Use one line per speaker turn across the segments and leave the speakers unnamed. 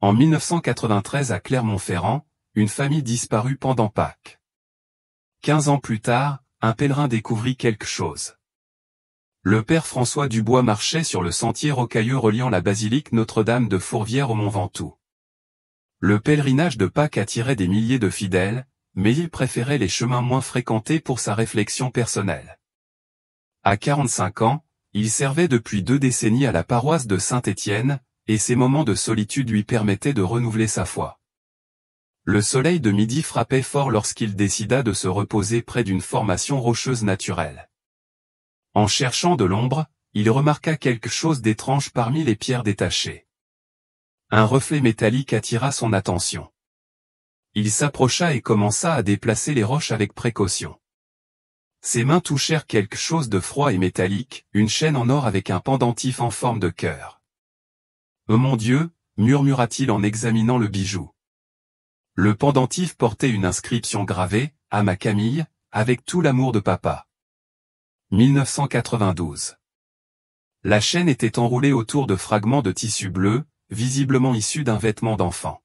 En 1993 à Clermont-Ferrand, une famille disparue pendant Pâques. 15 ans plus tard, un pèlerin découvrit quelque chose. Le père François Dubois marchait sur le sentier rocailleux reliant la basilique Notre-Dame de Fourvière au Mont Ventoux. Le pèlerinage de Pâques attirait des milliers de fidèles, mais il préférait les chemins moins fréquentés pour sa réflexion personnelle. À 45 ans, il servait depuis 2 décennies à la paroisse de Saint-Étienne, et ses moments de solitude lui permettaient de renouveler sa foi. Le soleil de midi frappait fort lorsqu'il décida de se reposer près d'une formation rocheuse naturelle. En cherchant de l'ombre, il remarqua quelque chose d'étrange parmi les pierres détachées. Un reflet métallique attira son attention. Il s'approcha et commença à déplacer les roches avec précaution. Ses mains touchèrent quelque chose de froid et métallique, une chaîne en or avec un pendentif en forme de cœur. « Oh mon Dieu !» murmura-t-il en examinant le bijou. Le pendentif portait une inscription gravée, « À ma Camille, avec tout l'amour de papa. » 1992. La chaîne était enroulée autour de fragments de tissu bleu, visiblement issus d'un vêtement d'enfant.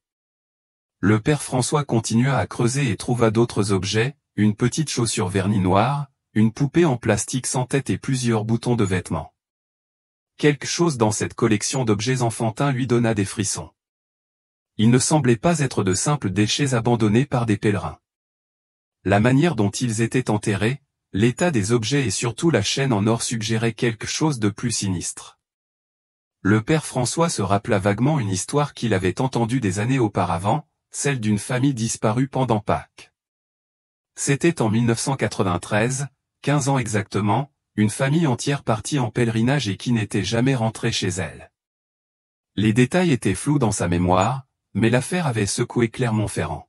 Le père François continua à creuser et trouva d'autres objets, une petite chaussure vernie noire, une poupée en plastique sans tête et plusieurs boutons de vêtements. Quelque chose dans cette collection d'objets enfantins lui donna des frissons. Il ne semblait pas être de simples déchets abandonnés par des pèlerins. La manière dont ils étaient enterrés, l'état des objets et surtout la chaîne en or suggéraient quelque chose de plus sinistre. Le père François se rappela vaguement une histoire qu'il avait entendue des années auparavant, celle d'une famille disparue pendant Pâques. C'était en 1993, 15 ans exactement, une famille entière partie en pèlerinage et qui n'était jamais rentrée chez elle. Les détails étaient flous dans sa mémoire, mais l'affaire avait secoué Clermont-Ferrand.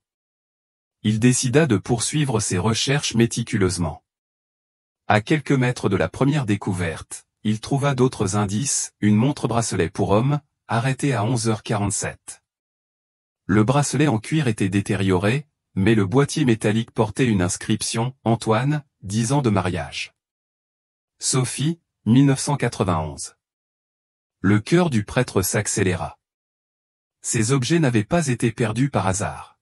Il décida de poursuivre ses recherches méticuleusement. À quelques mètres de la première découverte, il trouva d'autres indices, une montre-bracelet pour homme, arrêtée à 11h47. Le bracelet en cuir était détérioré, mais le boîtier métallique portait une inscription, Antoine, 10 ans de mariage. Sophie, 1991. Le cœur du prêtre s'accéléra. Ces objets n'avaient pas été perdus par hasard.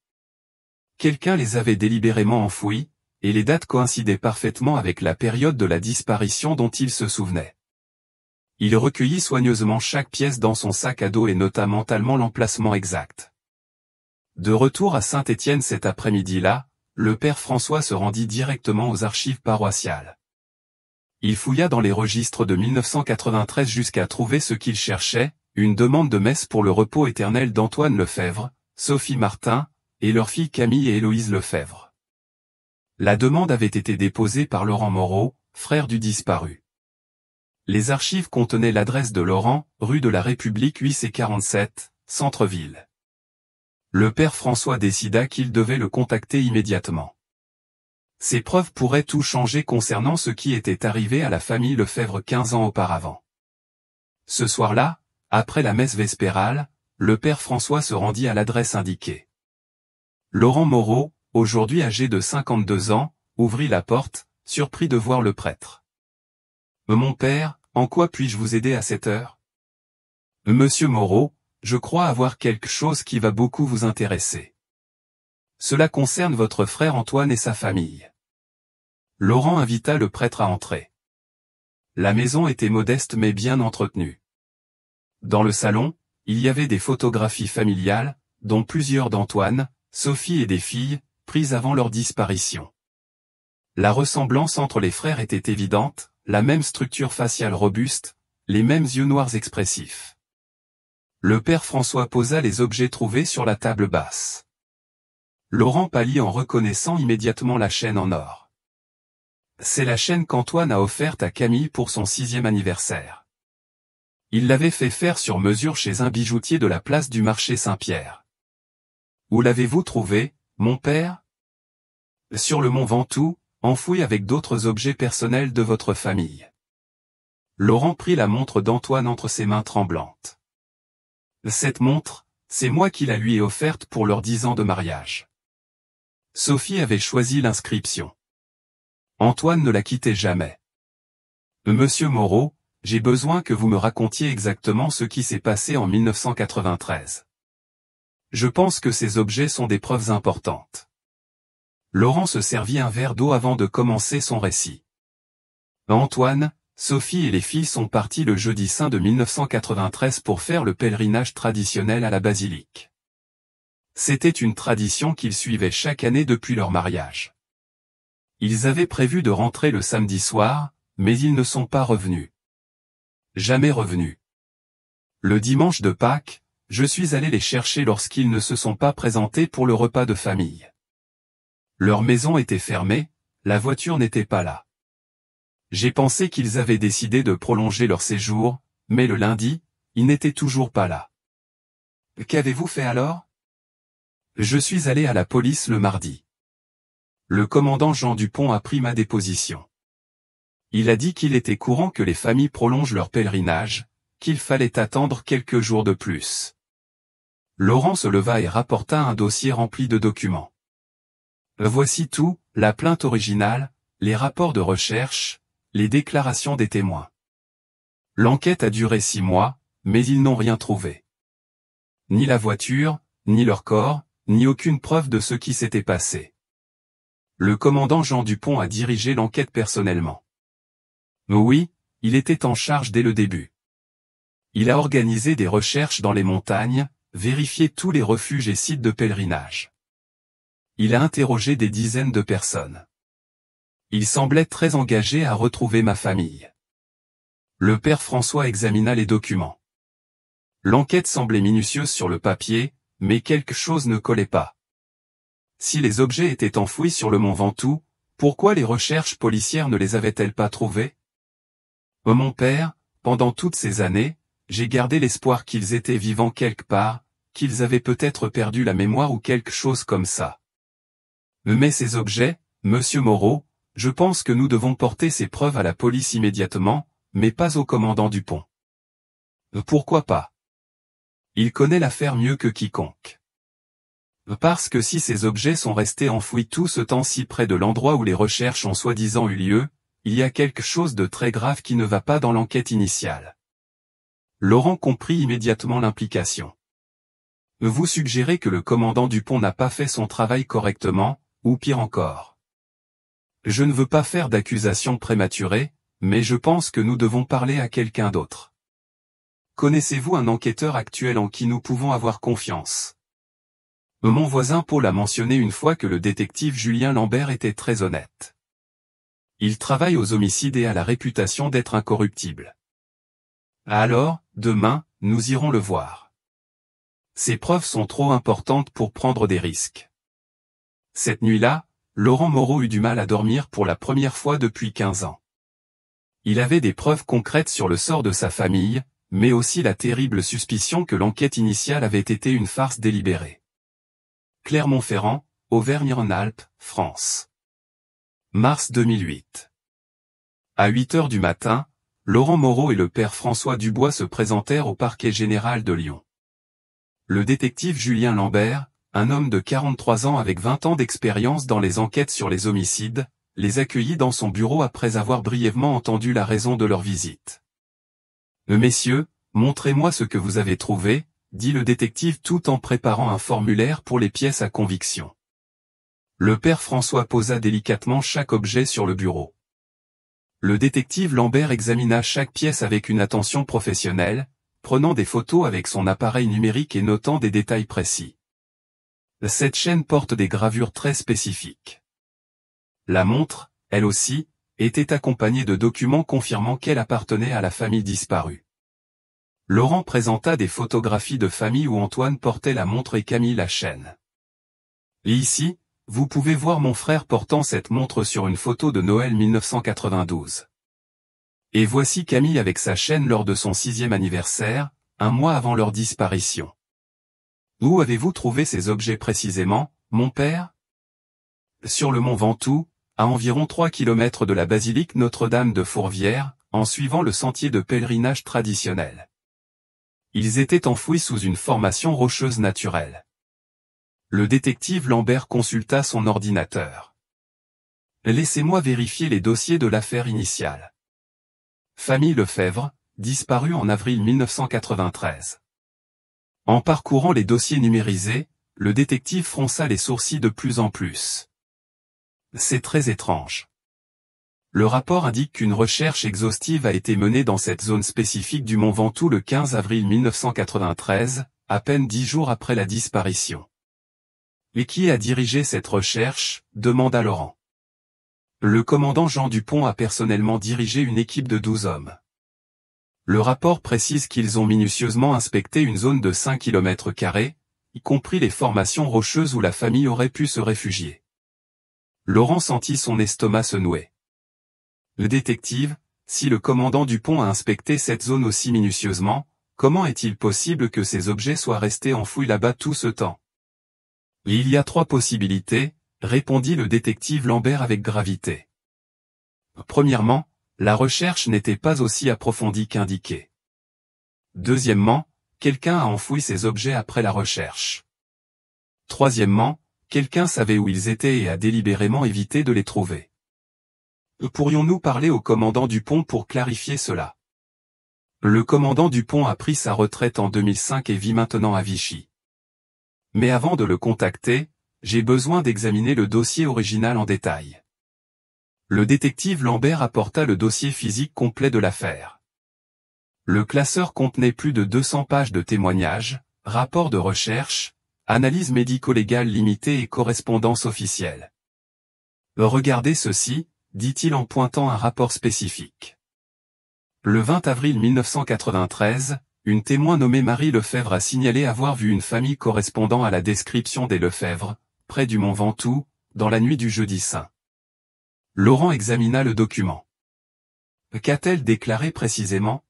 Quelqu'un les avait délibérément enfouis, et les dates coïncidaient parfaitement avec la période de la disparition dont il se souvenait. Il recueillit soigneusement chaque pièce dans son sac à dos et nota mentalement l'emplacement exact. De retour à Saint-Étienne cet après-midi-là, le père François se rendit directement aux archives paroissiales. Il fouilla dans les registres de 1993 jusqu'à trouver ce qu'il cherchait, une demande de messe pour le repos éternel d'Antoine Lefebvre, Sophie Martin, et leur fille Camille et Héloïse Lefebvre. La demande avait été déposée par Laurent Moreau, frère du disparu. Les archives contenaient l'adresse de Laurent, rue de la République 8C47, Centre-Ville. Le père François décida qu'il devait le contacter immédiatement. Ces preuves pourraient tout changer concernant ce qui était arrivé à la famille Lefebvre 15 ans auparavant. Ce soir-là, après la messe vespérale, le père François se rendit à l'adresse indiquée. Laurent Moreau, aujourd'hui âgé de 52 ans, ouvrit la porte, surpris de voir le prêtre. « Mon père, en quoi puis-je vous aider à cette heure ?»« Monsieur Moreau, je crois avoir quelque chose qui va beaucoup vous intéresser. Cela concerne votre frère Antoine et sa famille. » Laurent invita le prêtre à entrer. La maison était modeste mais bien entretenue. Dans le salon, il y avait des photographies familiales, dont plusieurs d'Antoine, Sophie et des filles, prises avant leur disparition. La ressemblance entre les frères était évidente, la même structure faciale robuste, les mêmes yeux noirs expressifs. Le père François posa les objets trouvés sur la table basse. Laurent pâlit en reconnaissant immédiatement la chaîne en or. C'est la chaîne qu'Antoine a offerte à Camille pour son 6e anniversaire. Il l'avait fait faire sur mesure chez un bijoutier de la place du marché Saint-Pierre. Où l'avez-vous trouvé, mon père ? Sur le mont Ventoux, enfoui avec d'autres objets personnels de votre famille. Laurent prit la montre d'Antoine entre ses mains tremblantes. Cette montre, c'est moi qui la lui ai offerte pour leurs 10 ans de mariage. Sophie avait choisi l'inscription. Antoine ne la quittait jamais. Monsieur Moreau, j'ai besoin que vous me racontiez exactement ce qui s'est passé en 1993. Je pense que ces objets sont des preuves importantes. Laurent se servit un verre d'eau avant de commencer son récit. Antoine, Sophie et les filles sont partis le jeudi saint de 1993 pour faire le pèlerinage traditionnel à la basilique. C'était une tradition qu'ils suivaient chaque année depuis leur mariage. Ils avaient prévu de rentrer le samedi soir, mais ils ne sont pas revenus. Jamais revenus. Le dimanche de Pâques, je suis allé les chercher lorsqu'ils ne se sont pas présentés pour le repas de famille. Leur maison était fermée, la voiture n'était pas là. J'ai pensé qu'ils avaient décidé de prolonger leur séjour, mais le lundi, ils n'étaient toujours pas là. Qu'avez-vous fait alors? Je suis allé à la police le mardi. Le commandant Jean Dupont a pris ma déposition. Il a dit qu'il était courant que les familles prolongent leur pèlerinage, qu'il fallait attendre quelques jours de plus. Laurent se leva et rapporta un dossier rempli de documents. Voici tout, la plainte originale, les rapports de recherche, les déclarations des témoins. L'enquête a duré 6 mois, mais ils n'ont rien trouvé. Ni la voiture, ni leur corps, ni aucune preuve de ce qui s'était passé. Le commandant Jean Dupont a dirigé l'enquête personnellement. Oui, il était en charge dès le début. Il a organisé des recherches dans les montagnes, vérifié tous les refuges et sites de pèlerinage. Il a interrogé des dizaines de personnes. Il semblait très engagé à retrouver ma famille. Le père François examina les documents. L'enquête semblait minutieuse sur le papier, mais quelque chose ne collait pas. Si les objets étaient enfouis sur le mont Ventoux, pourquoi les recherches policières ne les avaient-elles pas trouvés? Mon père, pendant toutes ces années, j'ai gardé l'espoir qu'ils étaient vivants quelque part, qu'ils avaient peut-être perdu la mémoire ou quelque chose comme ça. Mais ces objets, monsieur Moreau, je pense que nous devons porter ces preuves à la police immédiatement, mais pas au commandant Dupont. Pourquoi pas? Il connaît l'affaire mieux que quiconque. Parce que si ces objets sont restés enfouis tout ce temps si près de l'endroit où les recherches ont soi-disant eu lieu, il y a quelque chose de très grave qui ne va pas dans l'enquête initiale. Laurent comprit immédiatement l'implication. Vous suggérez que le commandant Dupont n'a pas fait son travail correctement, ou pire encore. Je ne veux pas faire d'accusations prématurées, mais je pense que nous devons parler à quelqu'un d'autre. Connaissez-vous un enquêteur actuel en qui nous pouvons avoir confiance? Mon voisin Paul a mentionné une fois que le détective Julien Lambert était très honnête. Il travaille aux homicides et a la réputation d'être incorruptible. Alors, demain, nous irons le voir. Ces preuves sont trop importantes pour prendre des risques. Cette nuit-là, Laurent Moreau eut du mal à dormir pour la première fois depuis 15 ans. Il avait des preuves concrètes sur le sort de sa famille, mais aussi la terrible suspicion que l'enquête initiale avait été une farce délibérée. Clermont-Ferrand, Auvergne-Rhône-Alpes, France. Mars 2008. À 8 heures du matin, Laurent Moreau et le père François Dubois se présentèrent au parquet général de Lyon. Le détective Julien Lambert, un homme de 43 ans avec 20 ans d'expérience dans les enquêtes sur les homicides, les accueillit dans son bureau après avoir brièvement entendu la raison de leur visite. « Messieurs, montrez-moi ce que vous avez trouvé », dit le détective tout en préparant un formulaire pour les pièces à conviction. Le père François posa délicatement chaque objet sur le bureau. Le détective Lambert examina chaque pièce avec une attention professionnelle, prenant des photos avec son appareil numérique et notant des détails précis. Cette chaîne porte des gravures très spécifiques. La montre, elle aussi, était accompagnée de documents confirmant qu'elle appartenait à la famille disparue. Laurent présenta des photographies de famille où Antoine portait la montre et Camille la chaîne. Et ici, vous pouvez voir mon frère portant cette montre sur une photo de Noël 1992. Et voici Camille avec sa chaîne lors de son 6e anniversaire, un mois avant leur disparition. Où avez-vous trouvé ces objets précisément, mon père? Sur le mont Ventoux, à environ 3 km de la basilique Notre-Dame de Fourvière, en suivant le sentier de pèlerinage traditionnel. Ils étaient enfouis sous une formation rocheuse naturelle. Le détective Lambert consulta son ordinateur. Laissez-moi vérifier les dossiers de l'affaire initiale. Famille Lefebvre, disparue en avril 1993. En parcourant les dossiers numérisés, le détective fronça les sourcils de plus en plus. C'est très étrange. Le rapport indique qu'une recherche exhaustive a été menée dans cette zone spécifique du Mont Ventoux le 15 avril 1993, à peine 10 jours après la disparition. Et qui a dirigé cette recherche, demanda Laurent. Le commandant Jean Dupont a personnellement dirigé une équipe de 12 hommes. Le rapport précise qu'ils ont minutieusement inspecté une zone de 5 km², y compris les formations rocheuses où la famille aurait pu se réfugier. Laurent sentit son estomac se nouer. Le détective, si le commandant Dupont a inspecté cette zone aussi minutieusement, comment est-il possible que ces objets soient restés enfouis là-bas tout ce temps? Il y a 3 possibilités, répondit le détective Lambert avec gravité. Premièrement, la recherche n'était pas aussi approfondie qu'indiqué. Deuxièmement, quelqu'un a enfoui ces objets après la recherche. Troisièmement, quelqu'un savait où ils étaient et a délibérément évité de les trouver. Pourrions-nous parler au commandant Dupont pour clarifier cela? Le commandant Dupont a pris sa retraite en 2005 et vit maintenant à Vichy. Mais avant de le contacter, j'ai besoin d'examiner le dossier original en détail. Le détective Lambert apporta le dossier physique complet de l'affaire. Le classeur contenait plus de 200 pages de témoignages, rapports de recherche, analyses médico-légales limitées et correspondances officielles. Regardez ceci, dit-il en pointant un rapport spécifique. Le 20 avril 1993, une témoin nommée Marie Lefebvre a signalé avoir vu une famille correspondant à la description des Lefebvre, près du Mont Ventoux, dans la nuit du jeudi saint. Laurent examina le document. Qu'a-t-elle déclaré précisément?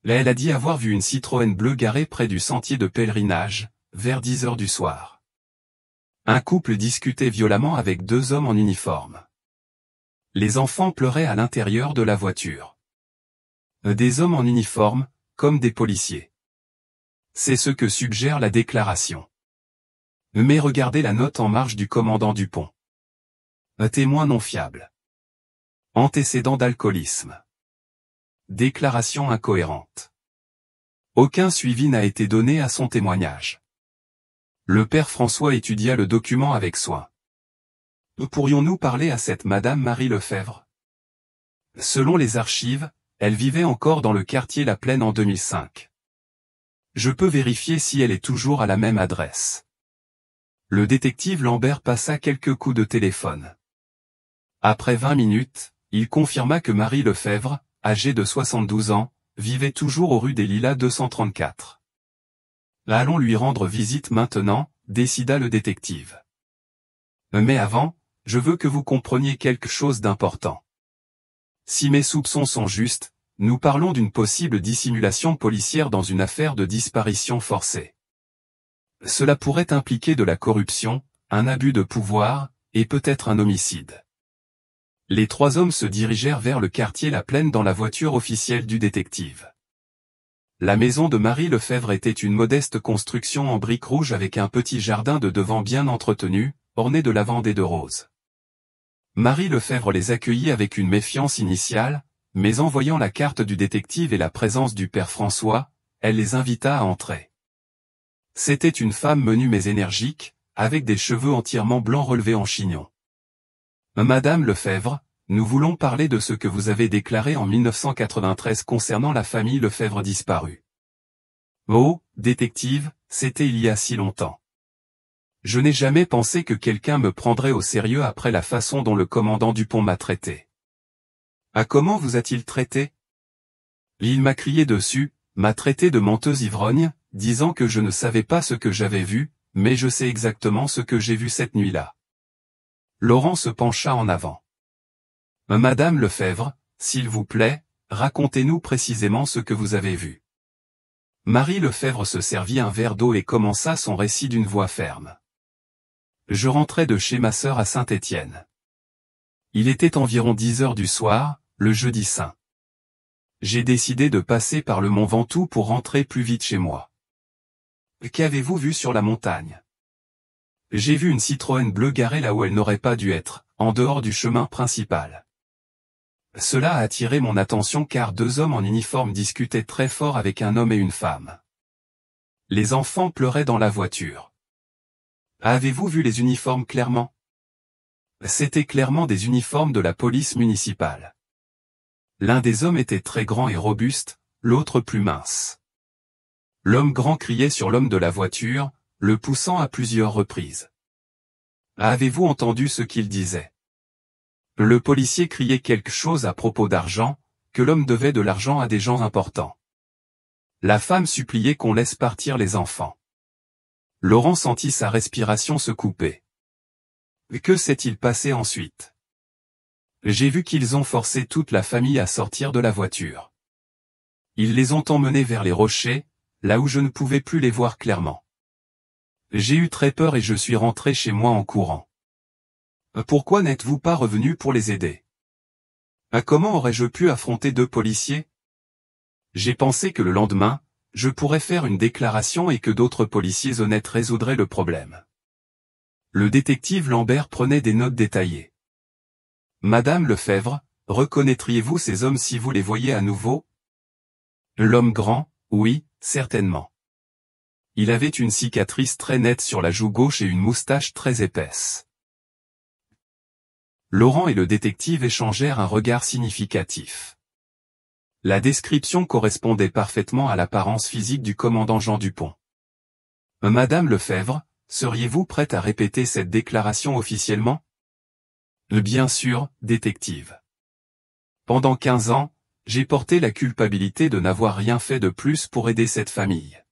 Elle a dit avoir vu une Citroën bleue garée près du sentier de pèlerinage, vers 10 heures du soir. Un couple discutait violemment avec 2 hommes en uniforme. Les enfants pleuraient à l'intérieur de la voiture. Des hommes en uniforme, comme des policiers. C'est ce que suggère la déclaration. Mais regardez la note en marge du commandant Dupont. Un témoin non fiable. Antécédent d'alcoolisme. Déclaration incohérente. Aucun suivi n'a été donné à son témoignage. Le père François étudia le document avec soin. Pourrions-nous parler à cette madame Marie Lefebvre? Selon les archives, elle vivait encore dans le quartier La Plaine en 2005. Je peux vérifier si elle est toujours à la même adresse. Le détective Lambert passa quelques coups de téléphone. Après 20 minutes, il confirma que Marie Lefebvre, âgée de 72 ans, vivait toujours aux rues des Lilas 234. Allons lui rendre visite maintenant, décida le détective. Mais avant, je veux que vous compreniez quelque chose d'important. Si mes soupçons sont justes, nous parlons d'une possible dissimulation policière dans une affaire de disparition forcée. Cela pourrait impliquer de la corruption, un abus de pouvoir, et peut-être un homicide. Les 3 hommes se dirigèrent vers le quartier La Plaine dans la voiture officielle du détective. La maison de Marie Lefebvre était une modeste construction en briques rouges avec un petit jardin de devant bien entretenu, orné de lavandes et de roses. Marie Lefebvre les accueillit avec une méfiance initiale, mais en voyant la carte du détective et la présence du père François, elle les invita à entrer. C'était une femme menue mais énergique, avec des cheveux entièrement blancs relevés en chignon. Madame Lefebvre, nous voulons parler de ce que vous avez déclaré en 1993 concernant la famille Lefebvre disparue. Oh, détective, c'était il y a si longtemps. Je n'ai jamais pensé que quelqu'un me prendrait au sérieux après la façon dont le commandant Dupont m'a traité. Comment vous a-t-il traité? Il m'a crié dessus, m'a traité de menteuse ivrogne, disant que je ne savais pas ce que j'avais vu, mais je sais exactement ce que j'ai vu cette nuit-là. Laurent se pencha en avant. Madame Lefebvre, s'il vous plaît, racontez-nous précisément ce que vous avez vu. Marie Lefebvre se servit un verre d'eau et commença son récit d'une voix ferme. Je rentrais de chez ma sœur à Saint-Étienne. Il était environ 10 heures du soir, le jeudi saint. J'ai décidé de passer par le Mont Ventoux pour rentrer plus vite chez moi. Qu'avez-vous vu sur la montagne? J'ai vu une Citroën bleue garée là où elle n'aurait pas dû être, en dehors du chemin principal. Cela a attiré mon attention car 2 hommes en uniforme discutaient très fort avec un homme et une femme. Les enfants pleuraient dans la voiture. Avez-vous vu les uniformes clairement? C'étaient clairement des uniformes de la police municipale. L'un des hommes était très grand et robuste, l'autre plus mince. L'homme grand criait sur l'homme de la voiture, le poussant à plusieurs reprises. Avez-vous entendu ce qu'il disait? Le policier criait quelque chose à propos d'argent, que l'homme devait de l'argent à des gens importants. La femme suppliait qu'on laisse partir les enfants. Laurent sentit sa respiration se couper. Que s'est-il passé ensuite? J'ai vu qu'ils ont forcé toute la famille à sortir de la voiture. Ils les ont emmenés vers les rochers, là où je ne pouvais plus les voir clairement. J'ai eu très peur et je suis rentré chez moi en courant. Pourquoi n'êtes-vous pas revenu pour les aider? Comment aurais-je pu affronter 2 policiers? J'ai pensé que le lendemain, je pourrais faire une déclaration et que d'autres policiers honnêtes résoudraient le problème. Le détective Lambert prenait des notes détaillées. Madame Lefebvre, reconnaîtriez-vous ces hommes si vous les voyiez à nouveau? L'homme grand, oui, certainement. Il avait une cicatrice très nette sur la joue gauche et une moustache très épaisse. Laurent et le détective échangèrent un regard significatif. La description correspondait parfaitement à l'apparence physique du commandant Jean Dupont. Madame Lefebvre, seriez-vous prête à répéter cette déclaration officiellement? Bien sûr, détective. Pendant 15 ans, j'ai porté la culpabilité de n'avoir rien fait de plus pour aider cette famille.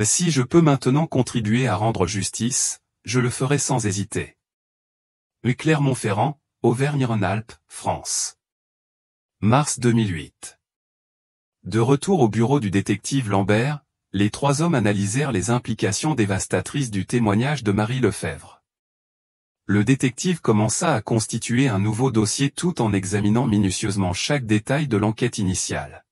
Si je peux maintenant contribuer à rendre justice, je le ferai sans hésiter. Clermont-Ferrand, Auvergne-Rhône-Alpes, France. Mars 2008. De retour au bureau du détective Lambert, les 3 hommes analysèrent les implications dévastatrices du témoignage de Marie Lefebvre. Le détective commença à constituer un nouveau dossier tout en examinant minutieusement chaque détail de l'enquête initiale.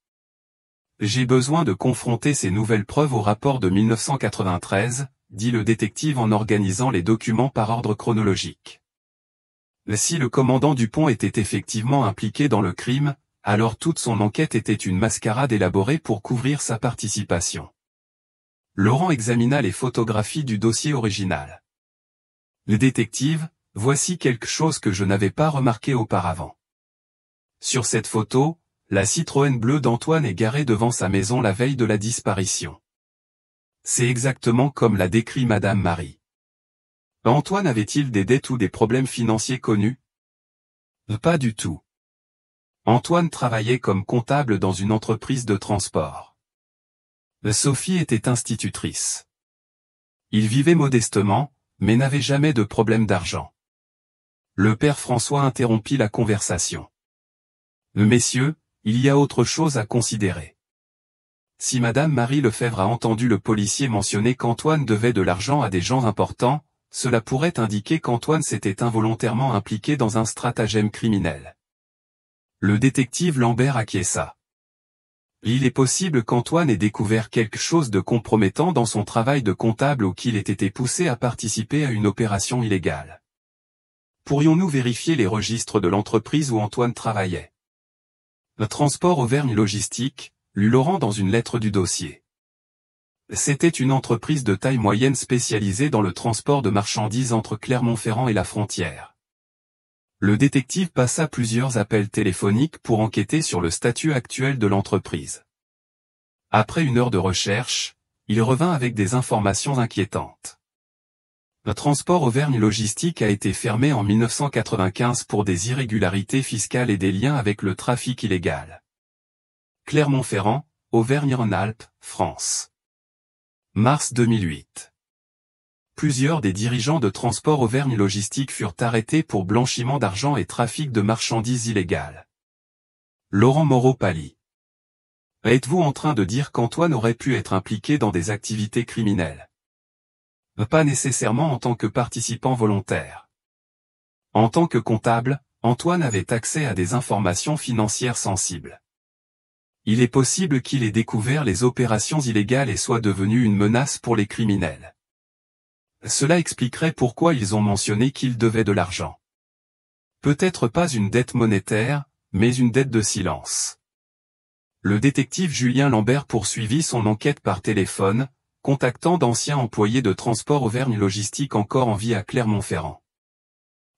J'ai besoin de confronter ces nouvelles preuves au rapport de 1993, dit le détective en organisant les documents par ordre chronologique. Si le commandant Dupont était effectivement impliqué dans le crime, alors toute son enquête était une mascarade élaborée pour couvrir sa participation. Laurent examina les photographies du dossier original. Le détective, voici quelque chose que je n'avais pas remarqué auparavant. Sur cette photo, la Citroën bleue d'Antoine est garée devant sa maison la veille de la disparition. C'est exactement comme l'a décrit Madame Marie. Antoine avait-il des dettes ou des problèmes financiers connus? Pas du tout. Antoine travaillait comme comptable dans une entreprise de transport. Sophie était institutrice. Il vivait modestement, mais n'avait jamais de problème d'argent. Le père François interrompit la conversation. Messieurs, il y a autre chose à considérer. Si Madame Marie Lefebvre a entendu le policier mentionner qu'Antoine devait de l'argent à des gens importants, cela pourrait indiquer qu'Antoine s'était involontairement impliqué dans un stratagème criminel. Le détective Lambert acquiesça. Il est possible qu'Antoine ait découvert quelque chose de compromettant dans son travail de comptable ou qu'il ait été poussé à participer à une opération illégale. Pourrions-nous vérifier les registres de l'entreprise où Antoine travaillait? Le transport Auvergne Logistique, lut Laurent dans une lettre du dossier. C'était une entreprise de taille moyenne spécialisée dans le transport de marchandises entre Clermont-Ferrand et la frontière. Le détective passa plusieurs appels téléphoniques pour enquêter sur le statut actuel de l'entreprise. Après 1 heure de recherche, il revint avec des informations inquiétantes. Le transport Auvergne Logistique a été fermé en 1995 pour des irrégularités fiscales et des liens avec le trafic illégal. Clermont-Ferrand, Auvergne-Rhône-Alpes, France. Mars 2008. Plusieurs des dirigeants de transport Auvergne Logistique furent arrêtés pour blanchiment d'argent et trafic de marchandises illégales. Laurent Moreau pâlit. Êtes-vous en train de dire qu'Antoine aurait pu être impliqué dans des activités criminelles? Pas nécessairement en tant que participant volontaire. En tant que comptable, Antoine avait accès à des informations financières sensibles. Il est possible qu'il ait découvert les opérations illégales et soit devenu une menace pour les criminels. Cela expliquerait pourquoi ils ont mentionné qu'il devait de l'argent. Peut-être pas une dette monétaire, mais une dette de silence. Le détective Julien Lambert poursuivit son enquête par téléphone, contactant d'anciens employés de transport Auvergne Logistique encore en vie à Clermont-Ferrand.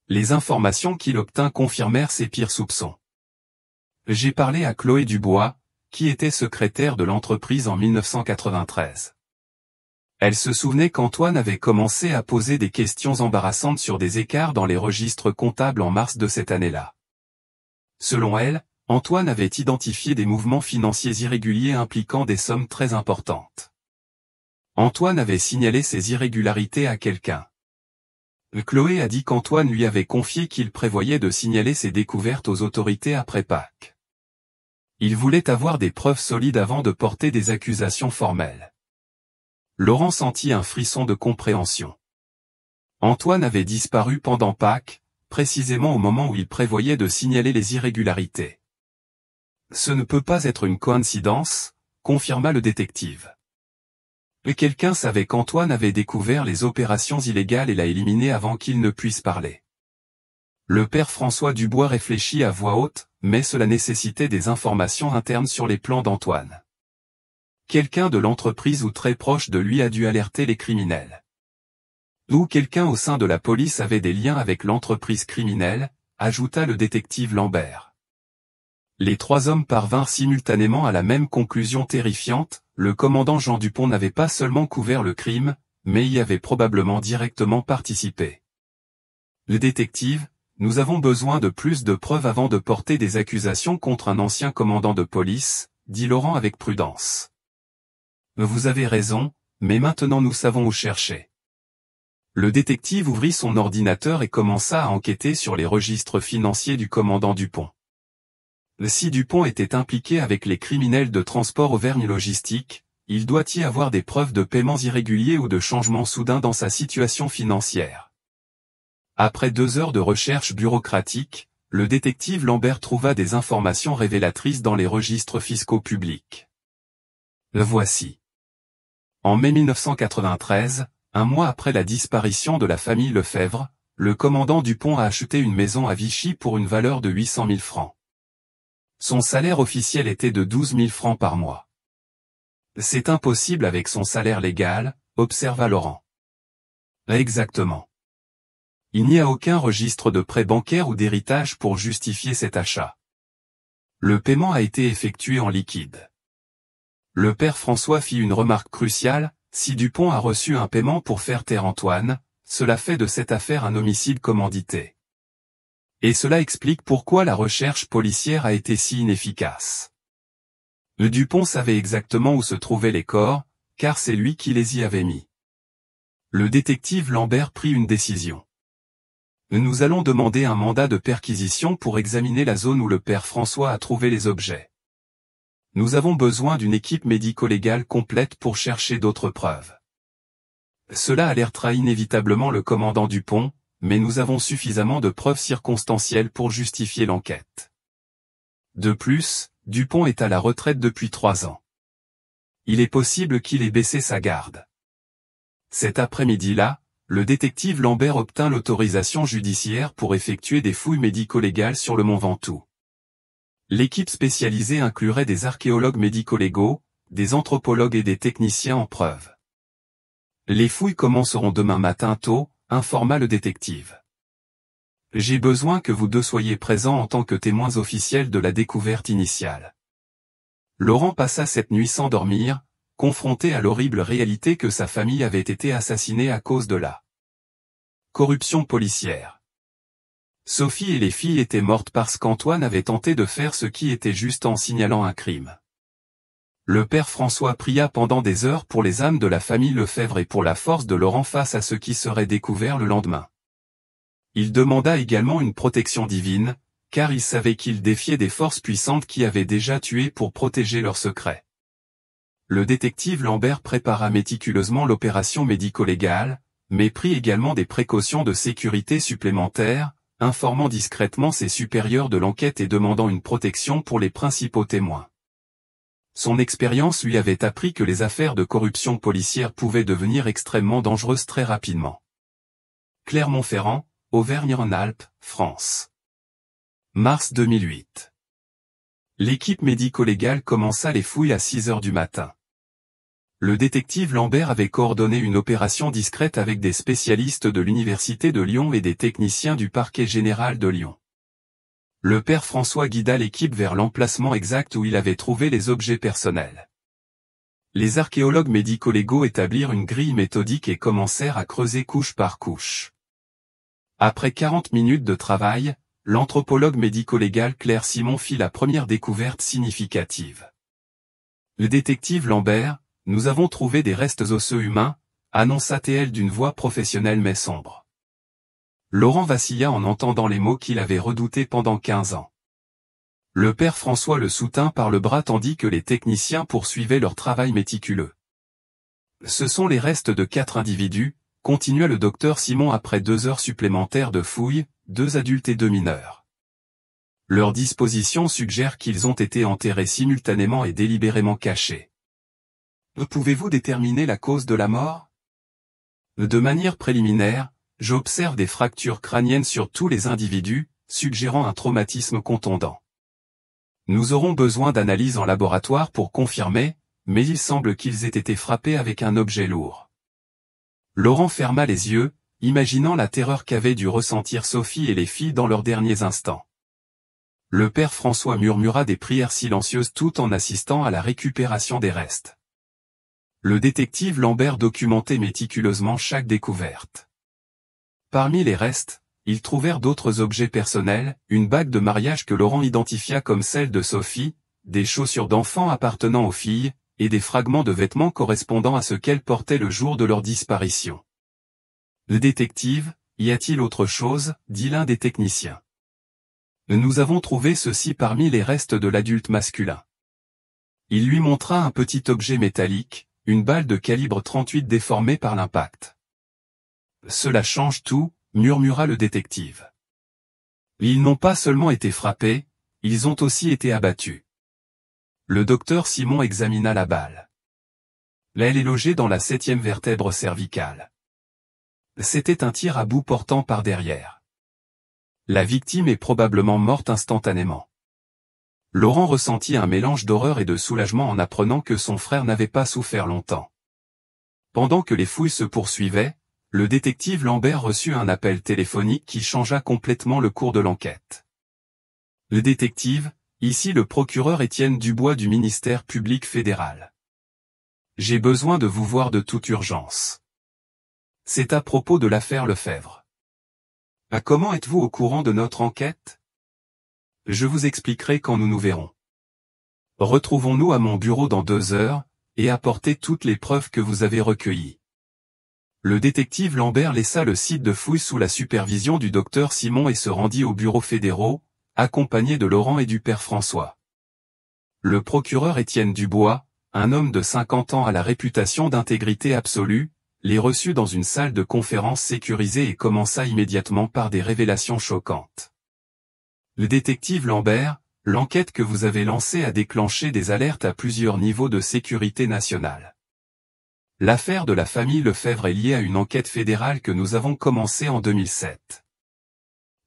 Les informations qu'il obtint confirmèrent ses pires soupçons. J'ai parlé à Chloé Dubois, qui était secrétaire de l'entreprise en 1993. Elle se souvenait qu'Antoine avait commencé à poser des questions embarrassantes sur des écarts dans les registres comptables en mars de cette année-là. Selon elle, Antoine avait identifié des mouvements financiers irréguliers impliquant des sommes très importantes. Antoine avait signalé ces irrégularités à quelqu'un. Chloé a dit qu'Antoine lui avait confié qu'il prévoyait de signaler ses découvertes aux autorités après Pâques. Il voulait avoir des preuves solides avant de porter des accusations formelles. Laurent sentit un frisson de compréhension. Antoine avait disparu pendant Pâques, précisément au moment où il prévoyait de signaler les irrégularités. Ce ne peut pas être une coïncidence, confirma le détective. Mais quelqu'un savait qu'Antoine avait découvert les opérations illégales et l'a éliminé avant qu'il ne puisse parler. Le père François Dubois réfléchit à voix haute, mais cela nécessitait des informations internes sur les plans d'Antoine. Quelqu'un de l'entreprise ou très proche de lui a dû alerter les criminels. Ou quelqu'un au sein de la police avait des liens avec l'entreprise criminelle, ajouta le détective Lambert. Les trois hommes parvinrent simultanément à la même conclusion terrifiante, le commandant Jean Dupont n'avait pas seulement couvert le crime, mais y avait probablement directement participé. Le détective, nous avons besoin de plus de preuves avant de porter des accusations contre un ancien commandant de police, dit Laurent avec prudence. Vous avez raison, mais maintenant nous savons où chercher. Le détective ouvrit son ordinateur et commença à enquêter sur les registres financiers du commandant Dupont. Si Dupont était impliqué avec les criminels de transport Auvergne Logistique, il doit y avoir des preuves de paiements irréguliers ou de changements soudains dans sa situation financière. Après 2 heures de recherche bureaucratique, le détective Lambert trouva des informations révélatrices dans les registres fiscaux publics. Le voici. En mai 1993, un mois après la disparition de la famille Lefebvre, le commandant Dupont a acheté une maison à Vichy pour une valeur de 800 000 francs. Son salaire officiel était de 12 000 francs par mois. C'est impossible avec son salaire légal, observa Laurent. Exactement. Il n'y a aucun registre de prêt bancaire ou d'héritage pour justifier cet achat. Le paiement a été effectué en liquide. Le père François fit une remarque cruciale, si Dupont a reçu un paiement pour faire taire Antoine, cela fait de cette affaire un homicide commandité. Et cela explique pourquoi la recherche policière a été si inefficace. Le Dupont savait exactement où se trouvaient les corps, car c'est lui qui les y avait mis. Le détective Lambert prit une décision. Nous allons demander un mandat de perquisition pour examiner la zone où le père François a trouvé les objets. Nous avons besoin d'une équipe médico-légale complète pour chercher d'autres preuves. Cela alertera inévitablement le commandant Dupont, mais nous avons suffisamment de preuves circonstancielles pour justifier l'enquête. De plus, Dupont est à la retraite depuis 3 ans. Il est possible qu'il ait baissé sa garde. Cet après-midi-là, le détective Lambert obtint l'autorisation judiciaire pour effectuer des fouilles médico-légales sur le Mont Ventoux. L'équipe spécialisée inclurait des archéologues médico-légaux, des anthropologues et des techniciens en preuves. Les fouilles commenceront demain matin tôt, informa le détective. J'ai besoin que vous deux soyez présents en tant que témoins officiels de la découverte initiale. Laurent passa cette nuit sans dormir, confronté à l'horrible réalité que sa famille avait été assassinée à cause de la corruption policière. Sophie et les filles étaient mortes parce qu'Antoine avait tenté de faire ce qui était juste en signalant un crime. Le père François pria pendant des heures pour les âmes de la famille Lefebvre et pour la force de Laurent face à ce qui serait découvert le lendemain. Il demanda également une protection divine, car il savait qu'il défiait des forces puissantes qui avaient déjà tué pour protéger leurs secrets. Le détective Lambert prépara méticuleusement l'opération médico-légale, mais prit également des précautions de sécurité supplémentaires, informant discrètement ses supérieurs de l'enquête et demandant une protection pour les principaux témoins. Son expérience lui avait appris que les affaires de corruption policière pouvaient devenir extrêmement dangereuses très rapidement. L'équipe médico-légale commença les fouilles à 6 heures du matin. Le détective Lambert avait coordonné une opération discrète avec des spécialistes de l'Université de Lyon et des techniciens du parquet général de Lyon. Le père François guida l'équipe vers l'emplacement exact où il avait trouvé les objets personnels. Les archéologues médico-légaux établirent une grille méthodique et commencèrent à creuser couche par couche. Après 40 minutes de travail, l'anthropologue médico-légal Claire Simon fit la première découverte significative. Le détective Lambert: nous avons trouvé des restes osseux humains, annonça-t-elle d'une voix professionnelle mais sombre. Laurent vacilla en entendant les mots qu'il avait redoutés pendant 15 ans. Le père François le soutint par le bras tandis que les techniciens poursuivaient leur travail méticuleux. Ce sont les restes de 4 individus, continua le docteur Simon après 2 heures supplémentaires de fouilles, 2 adultes et 2 mineurs. Leur disposition suggère qu'ils ont été enterrés simultanément et délibérément cachés. Pouvez-vous déterminer la cause de la mort? De manière préliminaire, j'observe des fractures crâniennes sur tous les individus, suggérant un traumatisme contondant. Nous aurons besoin d'analyses en laboratoire pour confirmer, mais il semble qu'ils aient été frappés avec un objet lourd. Laurent ferma les yeux, imaginant la terreur qu'avaient dû ressentir Sophie et les filles dans leurs derniers instants. Le père François murmura des prières silencieuses tout en assistant à la récupération des restes. Le détective Lambert documentait méticuleusement chaque découverte. Parmi les restes, ils trouvèrent d'autres objets personnels, une bague de mariage que Laurent identifia comme celle de Sophie, des chaussures d'enfants appartenant aux filles, et des fragments de vêtements correspondant à ce qu'elles portaient le jour de leur disparition. Le détective: y a-t-il autre chose, dit l'un des techniciens. Nous avons trouvé ceci parmi les restes de l'adulte masculin. Il lui montra un petit objet métallique, une balle de calibre 38 déformée par l'impact. Cela change tout, murmura le détective. Ils n'ont pas seulement été frappés, ils ont aussi été abattus. Le docteur Simon examina la balle. L'aile est logée dans la 7e vertèbre cervicale. C'était un tir à bout portant par derrière. La victime est probablement morte instantanément. Laurent ressentit un mélange d'horreur et de soulagement en apprenant que son frère n'avait pas souffert longtemps. Pendant que les fouilles se poursuivaient, le détective Lambert reçut un appel téléphonique qui changea complètement le cours de l'enquête. Le détective: ici le procureur Étienne Dubois du ministère public fédéral. J'ai besoin de vous voir de toute urgence. C'est à propos de l'affaire Lefebvre. Comment êtes-vous au courant de notre enquête? Je vous expliquerai quand nous nous verrons. Retrouvons-nous à mon bureau dans 2 heures, et apportez toutes les preuves que vous avez recueillies. Le détective Lambert laissa le site de fouilles sous la supervision du docteur Simon et se rendit aux bureaux fédéraux, accompagné de Laurent et du père François. Le procureur Étienne Dubois, un homme de 50 ans à la réputation d'intégrité absolue, les reçut dans une salle de conférence sécurisée et commença immédiatement par des révélations choquantes. Le détective Lambert: l'enquête que vous avez lancée a déclenché des alertes à plusieurs niveaux de sécurité nationale. L'affaire de la famille Lefebvre est liée à une enquête fédérale que nous avons commencée en 2007.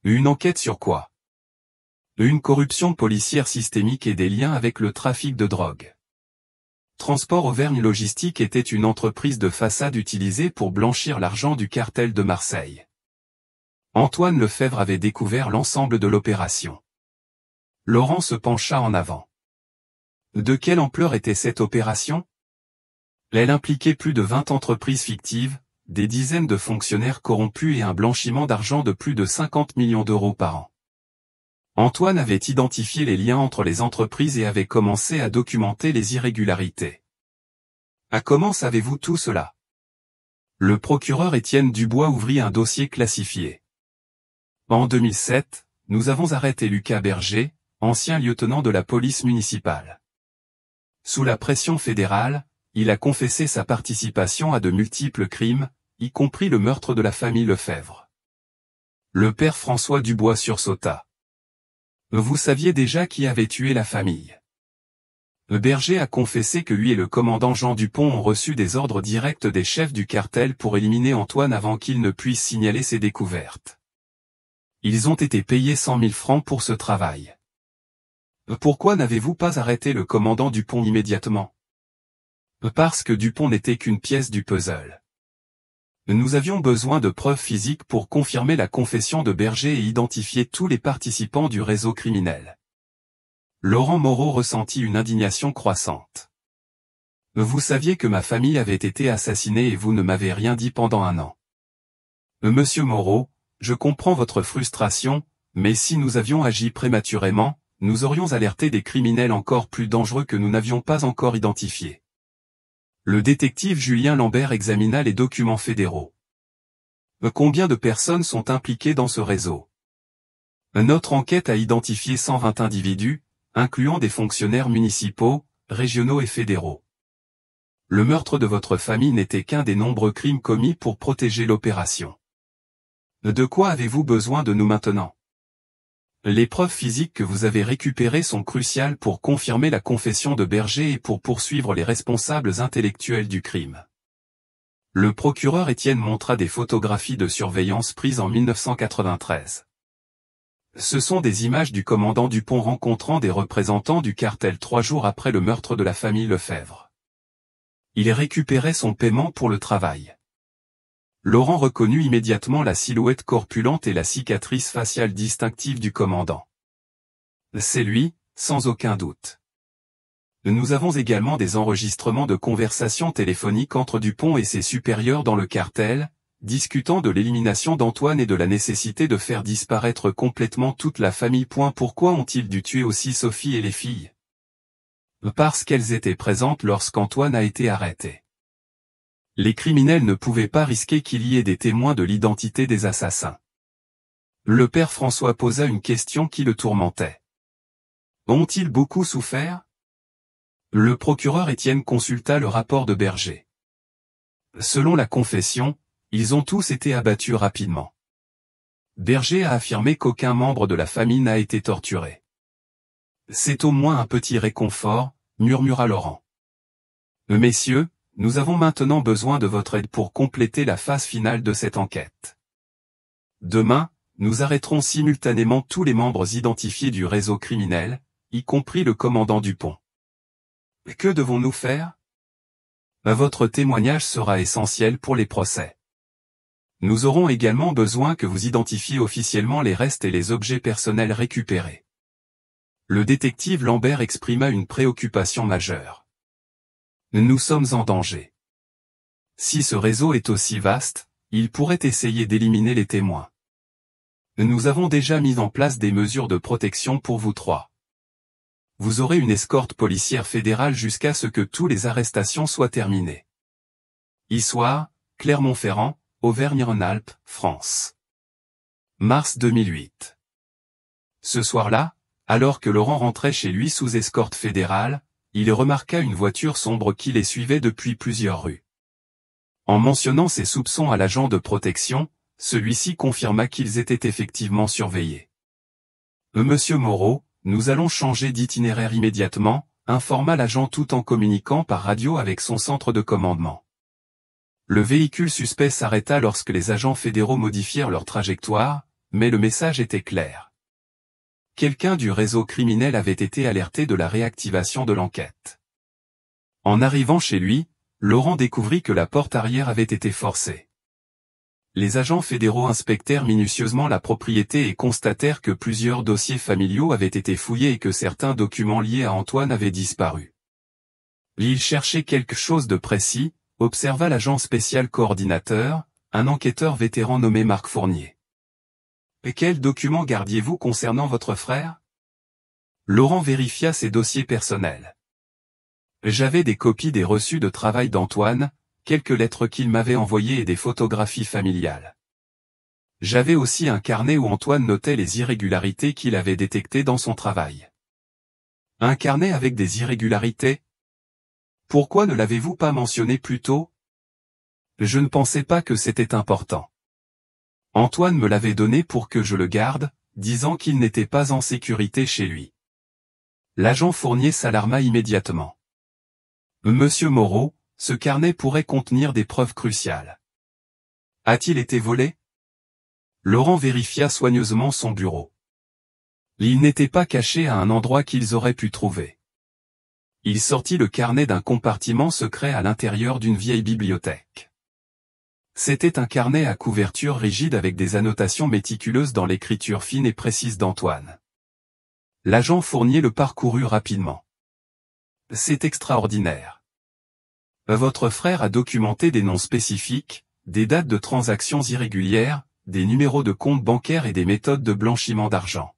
Une enquête sur quoi? Une corruption policière systémique et des liens avec le trafic de drogue. Transport Auvergne Logistique était une entreprise de façade utilisée pour blanchir l'argent du cartel de Marseille. Antoine Lefebvre avait découvert l'ensemble de l'opération. Laurent se pencha en avant. De quelle ampleur était cette opération? Elle impliquait plus de 20 entreprises fictives, des dizaines de fonctionnaires corrompus et un blanchiment d'argent de plus de 50 millions d'euros par an. Antoine avait identifié les liens entre les entreprises et avait commencé à documenter les irrégularités. Comment savez-vous tout cela? Le procureur Étienne Dubois ouvrit un dossier classifié. En 2007, nous avons arrêté Lucas Berger, ancien lieutenant de la police municipale. Sous la pression fédérale, il a confessé sa participation à de multiples crimes, y compris le meurtre de la famille Lefebvre. Le père François Dubois sursauta. Vous saviez déjà qui avait tué la famille. Berger a confessé que lui et le commandant Jean Dupont ont reçu des ordres directs des chefs du cartel pour éliminer Antoine avant qu'il ne puisse signaler ses découvertes. Ils ont été payés 100 000 francs pour ce travail. Pourquoi n'avez-vous pas arrêté le commandant Dupont immédiatement? Parce que Dupont n'était qu'une pièce du puzzle. Nous avions besoin de preuves physiques pour confirmer la confession de Berger et identifier tous les participants du réseau criminel. Laurent Moreau ressentit une indignation croissante. Vous saviez que ma famille avait été assassinée et vous ne m'avez rien dit pendant 1 an. Monsieur Moreau, je comprends votre frustration, mais si nous avions agi prématurément, nous aurions alerté des criminels encore plus dangereux que nous n'avions pas encore identifiés. Le détective Julien Lambert examina les documents fédéraux. Combien de personnes sont impliquées dans ce réseau? Notre enquête a identifié 120 individus, incluant des fonctionnaires municipaux, régionaux et fédéraux. Le meurtre de votre famille n'était qu'un des nombreux crimes commis pour protéger l'opération. De quoi avez-vous besoin de nous maintenant? Les preuves physiques que vous avez récupérées sont cruciales pour confirmer la confession de Berger et pour poursuivre les responsables intellectuels du crime. Le procureur Étienne montra des photographies de surveillance prises en 1993. Ce sont des images du commandant Dupont rencontrant des représentants du cartel 3 jours après le meurtre de la famille Lefebvre. Il récupérait son paiement pour le travail. Laurent reconnut immédiatement la silhouette corpulente et la cicatrice faciale distinctive du commandant. C'est lui, sans aucun doute. Nous avons également des enregistrements de conversations téléphoniques entre Dupont et ses supérieurs dans le cartel, discutant de l'élimination d'Antoine et de la nécessité de faire disparaître complètement toute la famille. Pourquoi ont-ils dû tuer aussi Sophie et les filles? Parce qu'elles étaient présentes lorsqu'Antoine a été arrêté. Les criminels ne pouvaient pas risquer qu'il y ait des témoins de l'identité des assassins. Le père François posa une question qui le tourmentait. Ont-ils beaucoup souffert? Le procureur Étienne consulta le rapport de Berger. Selon la confession, ils ont tous été abattus rapidement. Berger a affirmé qu'aucun membre de la famille n'a été torturé. C'est au moins un petit réconfort, murmura Laurent. Messieurs, nous avons maintenant besoin de votre aide pour compléter la phase finale de cette enquête. Demain, nous arrêterons simultanément tous les membres identifiés du réseau criminel, y compris le commandant Dupont. Que devons-nous faire? Votre témoignage sera essentiel pour les procès. Nous aurons également besoin que vous identifiez officiellement les restes et les objets personnels récupérés. Le détective Lambert exprima une préoccupation majeure. Nous sommes en danger. Si ce réseau est aussi vaste, il pourrait essayer d'éliminer les témoins. Nous avons déjà mis en place des mesures de protection pour vous 3. Vous aurez une escorte policière fédérale jusqu'à ce que toutes les arrestations soient terminées. Issoire, Clermont-Ferrand, Auvergne-Rhône-Alpes, France. Mars 2008. Ce soir-là, alors que Laurent rentrait chez lui sous escorte fédérale, il remarqua une voiture sombre qui les suivait depuis plusieurs rues. En mentionnant ses soupçons à l'agent de protection, celui-ci confirma qu'ils étaient effectivement surveillés. Monsieur Moreau, nous allons changer d'itinéraire immédiatement, informa l'agent tout en communiquant par radio avec son centre de commandement. Le véhicule suspect s'arrêta lorsque les agents fédéraux modifièrent leur trajectoire, mais le message était clair. Quelqu'un du réseau criminel avait été alerté de la réactivation de l'enquête. En arrivant chez lui, Laurent découvrit que la porte arrière avait été forcée. Les agents fédéraux inspectèrent minutieusement la propriété et constatèrent que plusieurs dossiers familiaux avaient été fouillés et que certains documents liés à Antoine avaient disparu. Ils cherchaient quelque chose de précis, observa l'agent spécial coordinateur, un enquêteur vétéran nommé Marc Fournier. Et quels documents gardiez-vous concernant votre frère? Laurent vérifia ses dossiers personnels. J'avais des copies des reçus de travail d'Antoine, quelques lettres qu'il m'avait envoyées et des photographies familiales. J'avais aussi un carnet où Antoine notait les irrégularités qu'il avait détectées dans son travail. Un carnet avec des irrégularités? Pourquoi ne l'avez-vous pas mentionné plus tôt? Je ne pensais pas que c'était important. Antoine me l'avait donné pour que je le garde, disant qu'il n'était pas en sécurité chez lui. L'agent Fournier s'alarma immédiatement. Monsieur Moreau, ce carnet pourrait contenir des preuves cruciales. A-t-il été volé? Laurent vérifia soigneusement son bureau. Il n'était pas caché à un endroit qu'ils auraient pu trouver. Il sortit le carnet d'un compartiment secret à l'intérieur d'une vieille bibliothèque. C'était un carnet à couverture rigide avec des annotations méticuleuses dans l'écriture fine et précise d'Antoine. L'agent Fournier le parcourut rapidement. C'est extraordinaire. Votre frère a documenté des noms spécifiques, des dates de transactions irrégulières, des numéros de compte bancaires et des méthodes de blanchiment d'argent.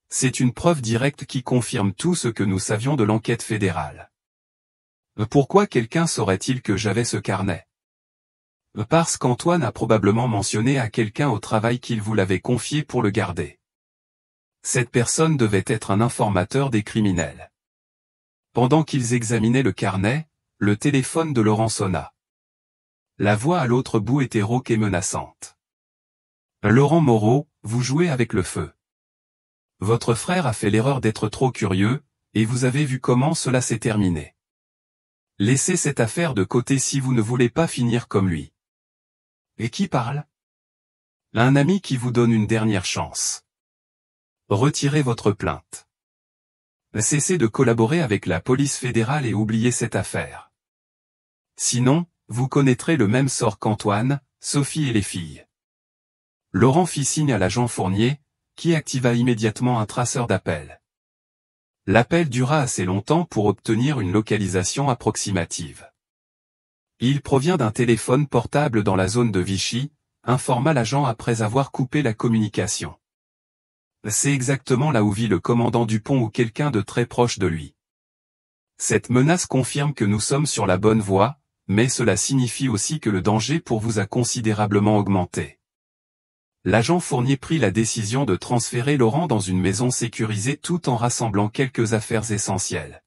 C'est une preuve directe qui confirme tout ce que nous savions de l'enquête fédérale. Pourquoi quelqu'un saurait-il que j'avais ce carnet? Parce qu'Antoine a probablement mentionné à quelqu'un au travail qu'il vous l'avait confié pour le garder. Cette personne devait être un informateur des criminels. Pendant qu'ils examinaient le carnet, le téléphone de Laurent sonna. La voix à l'autre bout était rauque et menaçante. Laurent Moreau, vous jouez avec le feu. Votre frère a fait l'erreur d'être trop curieux, et vous avez vu comment cela s'est terminé. Laissez cette affaire de côté si vous ne voulez pas finir comme lui. Et qui parle? Un ami qui vous donne une dernière chance. Retirez votre plainte. Cessez de collaborer avec la police fédérale et oubliez cette affaire. Sinon, vous connaîtrez le même sort qu'Antoine, Sophie et les filles. Laurent fit signe à l'agent Fournier, qui activa immédiatement un traceur d'appel. L'appel dura assez longtemps pour obtenir une localisation approximative. Il provient d'un téléphone portable dans la zone de Vichy, informa l'agent après avoir coupé la communication. C'est exactement là où vit le commandant Dupont ou quelqu'un de très proche de lui. Cette menace confirme que nous sommes sur la bonne voie, mais cela signifie aussi que le danger pour vous a considérablement augmenté. L'agent Fournier prit la décision de transférer Laurent dans une maison sécurisée tout en rassemblant quelques affaires essentielles.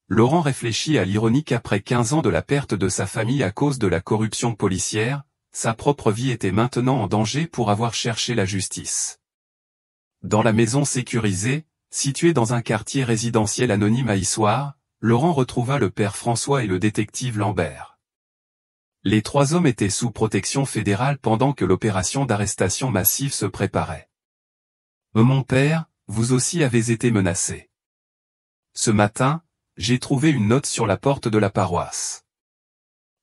Laurent réfléchit à l'ironie qu'après 15 ans de la perte de sa famille à cause de la corruption policière, sa propre vie était maintenant en danger pour avoir cherché la justice. Dans la maison sécurisée, située dans un quartier résidentiel anonyme à Issoire, Laurent retrouva le père François et le détective Lambert. Les trois hommes étaient sous protection fédérale pendant que l'opération d'arrestation massive se préparait. Mon père, vous aussi avez été menacé. Ce matin, j'ai trouvé une note sur la porte de la paroisse.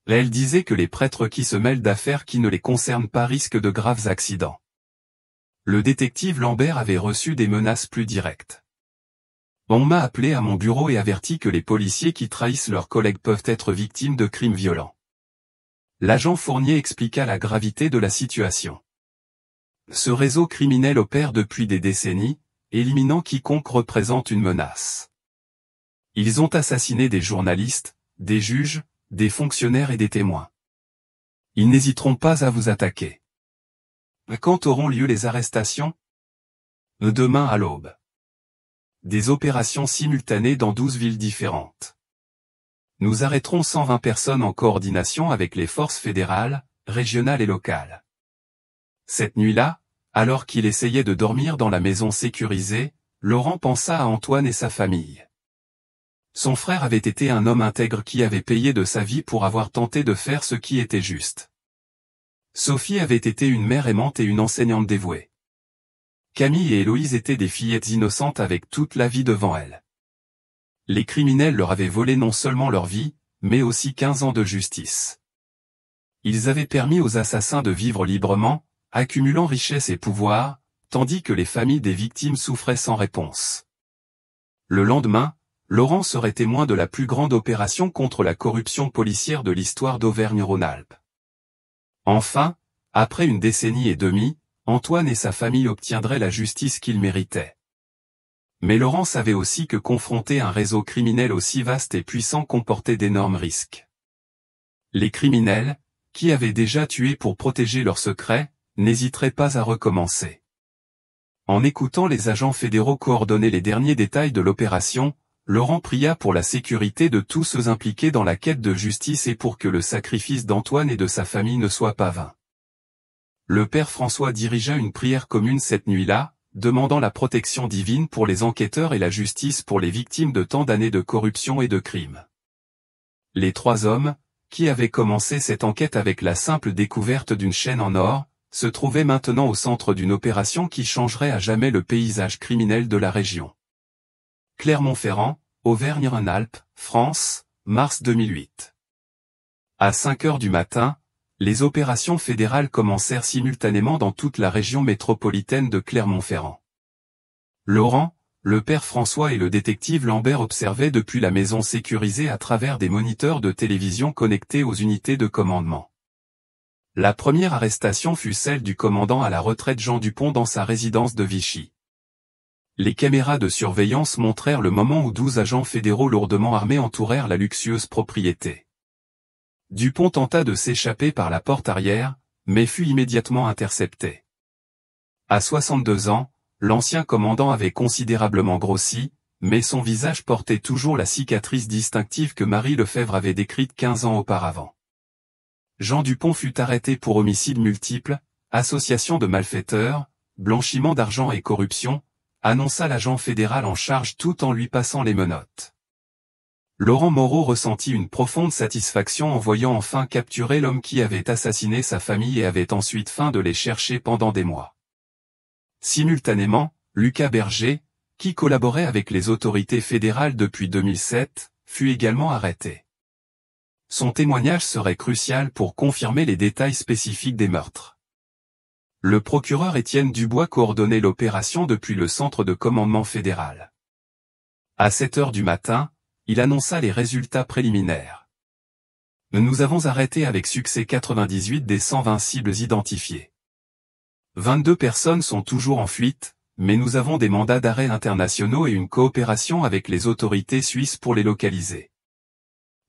Elle disait que les prêtres qui se mêlent d'affaires qui ne les concernent pas risquent de graves accidents. Le détective Lambert avait reçu des menaces plus directes. On m'a appelé à mon bureau et averti que les policiers qui trahissent leurs collègues peuvent être victimes de crimes violents. L'agent Fournier expliqua la gravité de la situation. Ce réseau criminel opère depuis des décennies, éliminant quiconque représente une menace. Ils ont assassiné des journalistes, des juges, des fonctionnaires et des témoins. Ils n'hésiteront pas à vous attaquer. Quand auront lieu les arrestations? Demain à l'aube. Des opérations simultanées dans 12 villes différentes. Nous arrêterons 120 personnes en coordination avec les forces fédérales, régionales et locales. Cette nuit-là, alors qu'il essayait de dormir dans la maison sécurisée, Laurent pensa à Antoine et sa famille. Son frère avait été un homme intègre qui avait payé de sa vie pour avoir tenté de faire ce qui était juste. Sophie avait été une mère aimante et une enseignante dévouée. Camille et Héloïse étaient des fillettes innocentes avec toute la vie devant elles. Les criminels leur avaient volé non seulement leur vie, mais aussi 15 ans de justice. Ils avaient permis aux assassins de vivre librement, accumulant richesse et pouvoir, tandis que les familles des victimes souffraient sans réponse. Le lendemain, Laurent serait témoin de la plus grande opération contre la corruption policière de l'histoire d'Auvergne-Rhône-Alpes. Enfin, après une décennie et demie, Antoine et sa famille obtiendraient la justice qu'ils méritaient. Mais Laurent savait aussi que confronter un réseau criminel aussi vaste et puissant comportait d'énormes risques. Les criminels, qui avaient déjà tué pour protéger leurs secrets, n'hésiteraient pas à recommencer. En écoutant les agents fédéraux coordonner les derniers détails de l'opération, Laurent pria pour la sécurité de tous ceux impliqués dans la quête de justice et pour que le sacrifice d'Antoine et de sa famille ne soit pas vain. Le père François dirigea une prière commune cette nuit-là, demandant la protection divine pour les enquêteurs et la justice pour les victimes de tant d'années de corruption et de crimes. Les trois hommes, qui avaient commencé cette enquête avec la simple découverte d'une chaîne en or, se trouvait maintenant au centre d'une opération qui changerait à jamais le paysage criminel de la région. Clermont-Ferrand, Auvergne-Rhône-Alpes, France, mars 2008. À 5 heures du matin, les opérations fédérales commencèrent simultanément dans toute la région métropolitaine de Clermont-Ferrand. Laurent, le père François et le détective Lambert observaient depuis la maison sécurisée à travers des moniteurs de télévision connectés aux unités de commandement. La première arrestation fut celle du commandant à la retraite Jean Dupont dans sa résidence de Vichy. Les caméras de surveillance montrèrent le moment où 12 agents fédéraux lourdement armés entourèrent la luxueuse propriété. Dupont tenta de s'échapper par la porte arrière, mais fut immédiatement intercepté. À 62 ans, l'ancien commandant avait considérablement grossi, mais son visage portait toujours la cicatrice distinctive que Marie Lefebvre avait décrite 15 ans auparavant. Jean Dupont fut arrêté pour homicide multiple, association de malfaiteurs, blanchiment d'argent et corruption, annonça l'agent fédéral en charge tout en lui passant les menottes. Laurent Moreau ressentit une profonde satisfaction en voyant enfin capturer l'homme qui avait assassiné sa famille et avait ensuite feint de les chercher pendant des mois. Simultanément, Lucas Berger, qui collaborait avec les autorités fédérales depuis 2007, fut également arrêté. Son témoignage serait crucial pour confirmer les détails spécifiques des meurtres. Le procureur Étienne Dubois coordonnait l'opération depuis le centre de commandement fédéral. À 7 heures du matin, il annonça les résultats préliminaires. Nous avons arrêté avec succès 98 des 120 cibles identifiées. 22 personnes sont toujours en fuite, mais nous avons des mandats d'arrêt internationaux et une coopération avec les autorités suisses pour les localiser.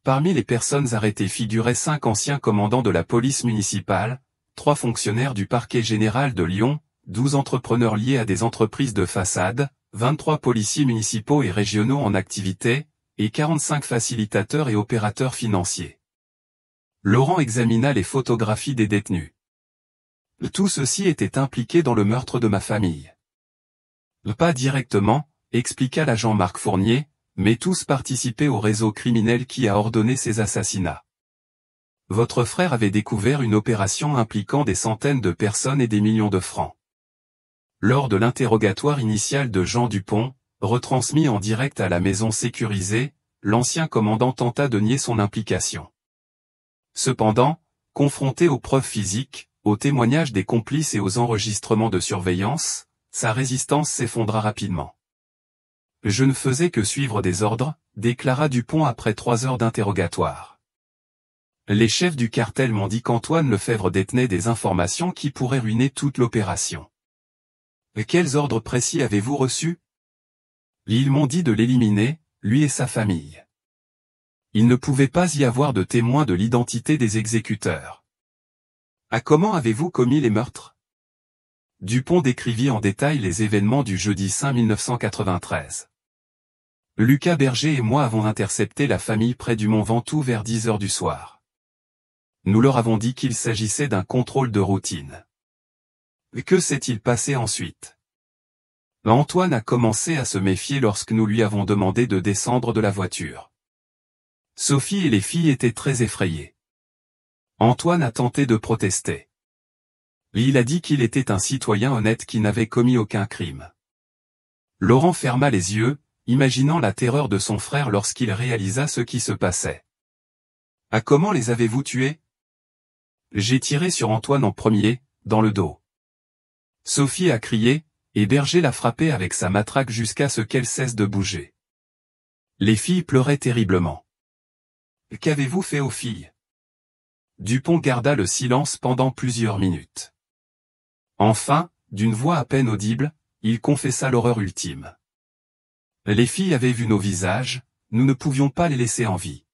Parmi les personnes arrêtées figuraient 5 anciens commandants de la police municipale, 3 fonctionnaires du parquet général de Lyon, 12 entrepreneurs liés à des entreprises de façade, 23 policiers municipaux et régionaux en activité, et 45 facilitateurs et opérateurs financiers. Laurent examina les photographies des détenus. Tout ceci était impliqué dans le meurtre de ma famille. Pas directement, expliqua l'agent Marc Fournier, mais tous participaient au réseau criminel qui a ordonné ces assassinats. Votre frère avait découvert une opération impliquant des centaines de personnes et des millions de francs. Lors de l'interrogatoire initial de Jean Dupont, retransmis en direct à la maison sécurisée, l'ancien commandant tenta de nier son implication. Cependant, confronté aux preuves physiques, aux témoignages des complices et aux enregistrements de surveillance, sa résistance s'effondra rapidement. Je ne faisais que suivre des ordres, déclara Dupont après 3 heures d'interrogatoire. Les chefs du cartel m'ont dit qu'Antoine Lefebvre détenait des informations qui pourraient ruiner toute l'opération. Quels ordres précis avez-vous reçus? Ils m'ont dit de l'éliminer, lui et sa famille. Il ne pouvait pas y avoir de témoins de l'identité des exécuteurs. Comment avez-vous commis les meurtres? Dupont décrivit en détail les événements du jeudi 5 1993. Lucas Berger et moi avons intercepté la famille près du Mont Ventoux vers 10 heures du soir. Nous leur avons dit qu'il s'agissait d'un contrôle de routine. Que s'est-il passé ensuite? Antoine a commencé à se méfier lorsque nous lui avons demandé de descendre de la voiture. Sophie et les filles étaient très effrayées. Antoine a tenté de protester. Il a dit qu'il était un citoyen honnête qui n'avait commis aucun crime. Laurent ferma les yeux, imaginant la terreur de son frère lorsqu'il réalisa ce qui se passait. Comment les avez-vous tués? J'ai tiré sur Antoine en premier, dans le dos. Sophie a crié, et Berger l'a frappée avec sa matraque jusqu'à ce qu'elle cesse de bouger. Les filles pleuraient terriblement. Qu'avez-vous fait aux filles? Dupont garda le silence pendant plusieurs minutes. Enfin, d'une voix à peine audible, il confessa l'horreur ultime. Les filles avaient vu nos visages, nous ne pouvions pas les laisser en vie.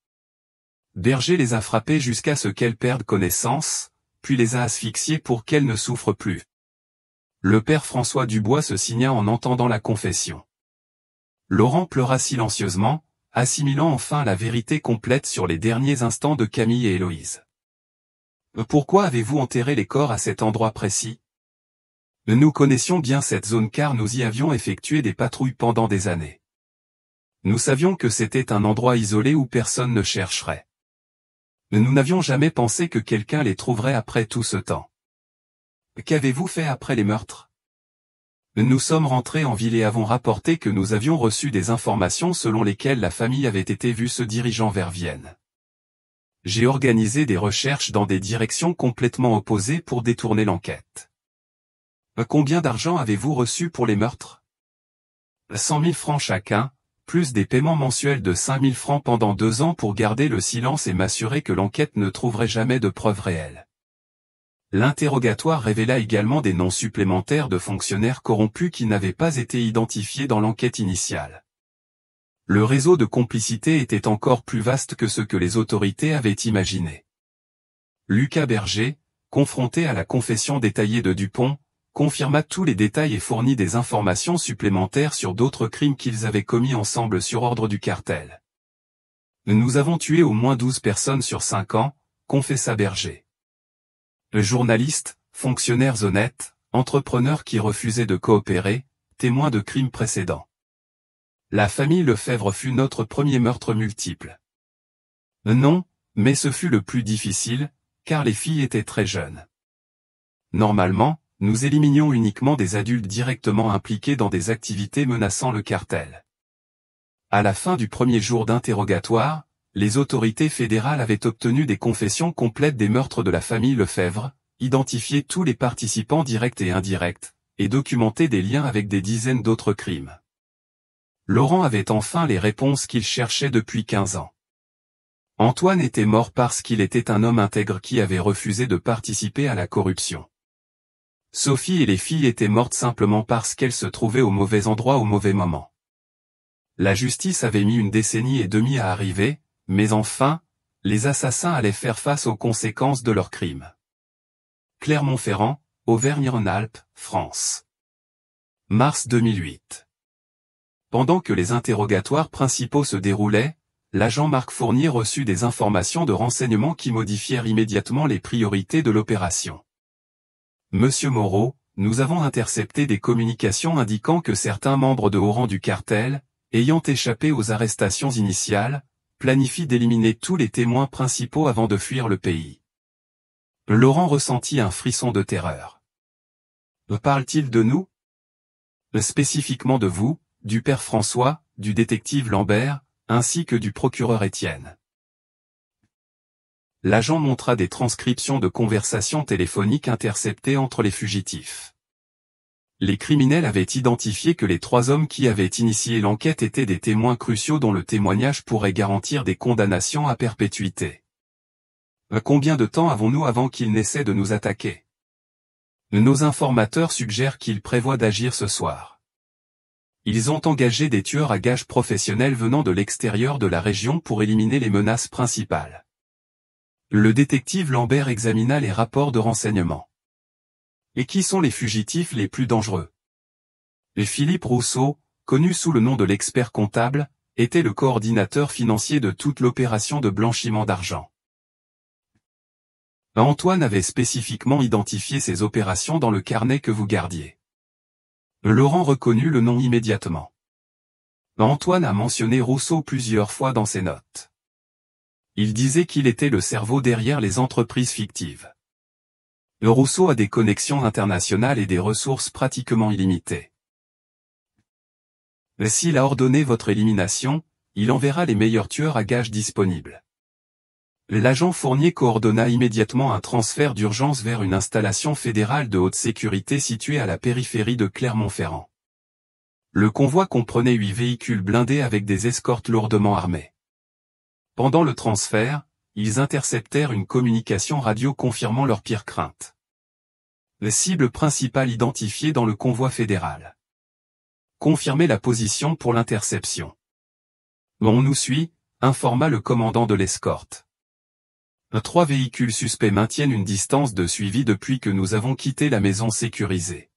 Berger les a frappées jusqu'à ce qu'elles perdent connaissance, puis les a asphyxiées pour qu'elles ne souffrent plus. Le père François Dubois se signa en entendant la confession. Laurent pleura silencieusement, assimilant enfin la vérité complète sur les derniers instants de Camille et Héloïse. Pourquoi avez-vous enterré les corps à cet endroit précis? Nous connaissions bien cette zone car nous y avions effectué des patrouilles pendant des années. Nous savions que c'était un endroit isolé où personne ne chercherait. Nous n'avions jamais pensé que quelqu'un les trouverait après tout ce temps. Qu'avez-vous fait après les meurtres? Nous sommes rentrés en ville et avons rapporté que nous avions reçu des informations selon lesquelles la famille avait été vue se dirigeant vers Vienne. J'ai organisé des recherches dans des directions complètement opposées pour détourner l'enquête. Combien d'argent avez-vous reçu pour les meurtres? 100 000 francs chacun, plus des paiements mensuels de 5 000 francs pendant 2 ans pour garder le silence et m'assurer que l'enquête ne trouverait jamais de preuves réelles. L'interrogatoire révéla également des noms supplémentaires de fonctionnaires corrompus qui n'avaient pas été identifiés dans l'enquête initiale. Le réseau de complicité était encore plus vaste que ce que les autorités avaient imaginé. Lucas Berger, confronté à la confession détaillée de Dupont, confirma tous les détails et fournit des informations supplémentaires sur d'autres crimes qu'ils avaient commis ensemble sur ordre du cartel. Nous avons tué au moins 12 personnes sur 5 ans, confessa Berger. Journalistes, fonctionnaires honnêtes, entrepreneurs qui refusaient de coopérer, témoins de crimes précédents. La famille Lefebvre fut notre premier meurtre multiple. Non, mais ce fut le plus difficile, car les filles étaient très jeunes. Normalement, nous éliminions uniquement des adultes directement impliqués dans des activités menaçant le cartel. À la fin du premier jour d'interrogatoire, les autorités fédérales avaient obtenu des confessions complètes des meurtres de la famille Lefebvre, identifié tous les participants directs et indirects, et documenté des liens avec des dizaines d'autres crimes. Laurent avait enfin les réponses qu'il cherchait depuis 15 ans. Antoine était mort parce qu'il était un homme intègre qui avait refusé de participer à la corruption. Sophie et les filles étaient mortes simplement parce qu'elles se trouvaient au mauvais endroit au mauvais moment. La justice avait mis 1 décennie et demie à arriver, mais enfin, les assassins allaient faire face aux conséquences de leurs crimes. Clermont-Ferrand, Auvergne-Rhône-Alpes, France. Mars 2008. Pendant que les interrogatoires principaux se déroulaient, l'agent Marc Fournier reçut des informations de renseignement qui modifièrent immédiatement les priorités de l'opération. Monsieur Moreau, nous avons intercepté des communications indiquant que certains membres de haut rang du cartel, ayant échappé aux arrestations initiales, planifient d'éliminer tous les témoins principaux avant de fuir le pays. Laurent ressentit un frisson de terreur. Parle-t-il de nous? Spécifiquement de vous, du père François, du détective Lambert, ainsi que du procureur Étienne. L'agent montra des transcriptions de conversations téléphoniques interceptées entre les fugitifs. Les criminels avaient identifié que les 3 hommes qui avaient initié l'enquête étaient des témoins cruciaux dont le témoignage pourrait garantir des condamnations à perpétuité. Combien de temps avons-nous avant qu'ils n'essaient de nous attaquer? Nos informateurs suggèrent qu'ils prévoient d'agir ce soir. Ils ont engagé des tueurs à gages professionnels venant de l'extérieur de la région pour éliminer les menaces principales. Le détective Lambert examina les rapports de renseignement. Et qui sont les fugitifs les plus dangereux? Et Philippe Rousseau, connu sous le nom de l'expert comptable, était le coordinateur financier de toute l'opération de blanchiment d'argent. Antoine avait spécifiquement identifié ces opérations dans le carnet que vous gardiez. Laurent reconnut le nom immédiatement. Antoine a mentionné Rousseau plusieurs fois dans ses notes. Il disait qu'il était le cerveau derrière les entreprises fictives. Rousseau a des connexions internationales et des ressources pratiquement illimitées. S'il a ordonné votre élimination, il enverra les meilleurs tueurs à gages disponibles. L'agent Fournier coordonna immédiatement un transfert d'urgence vers une installation fédérale de haute sécurité située à la périphérie de Clermont-Ferrand. Le convoi comprenait 8 véhicules blindés avec des escortes lourdement armées. Pendant le transfert, ils interceptèrent une communication radio confirmant leurs pires craintes. La cible principale identifiée dans le convoi fédéral. Confirmez la position pour l'interception. On nous suit, informa le commandant de l'escorte. 3 véhicules suspects maintiennent une distance de suivi depuis que nous avons quitté la maison sécurisée.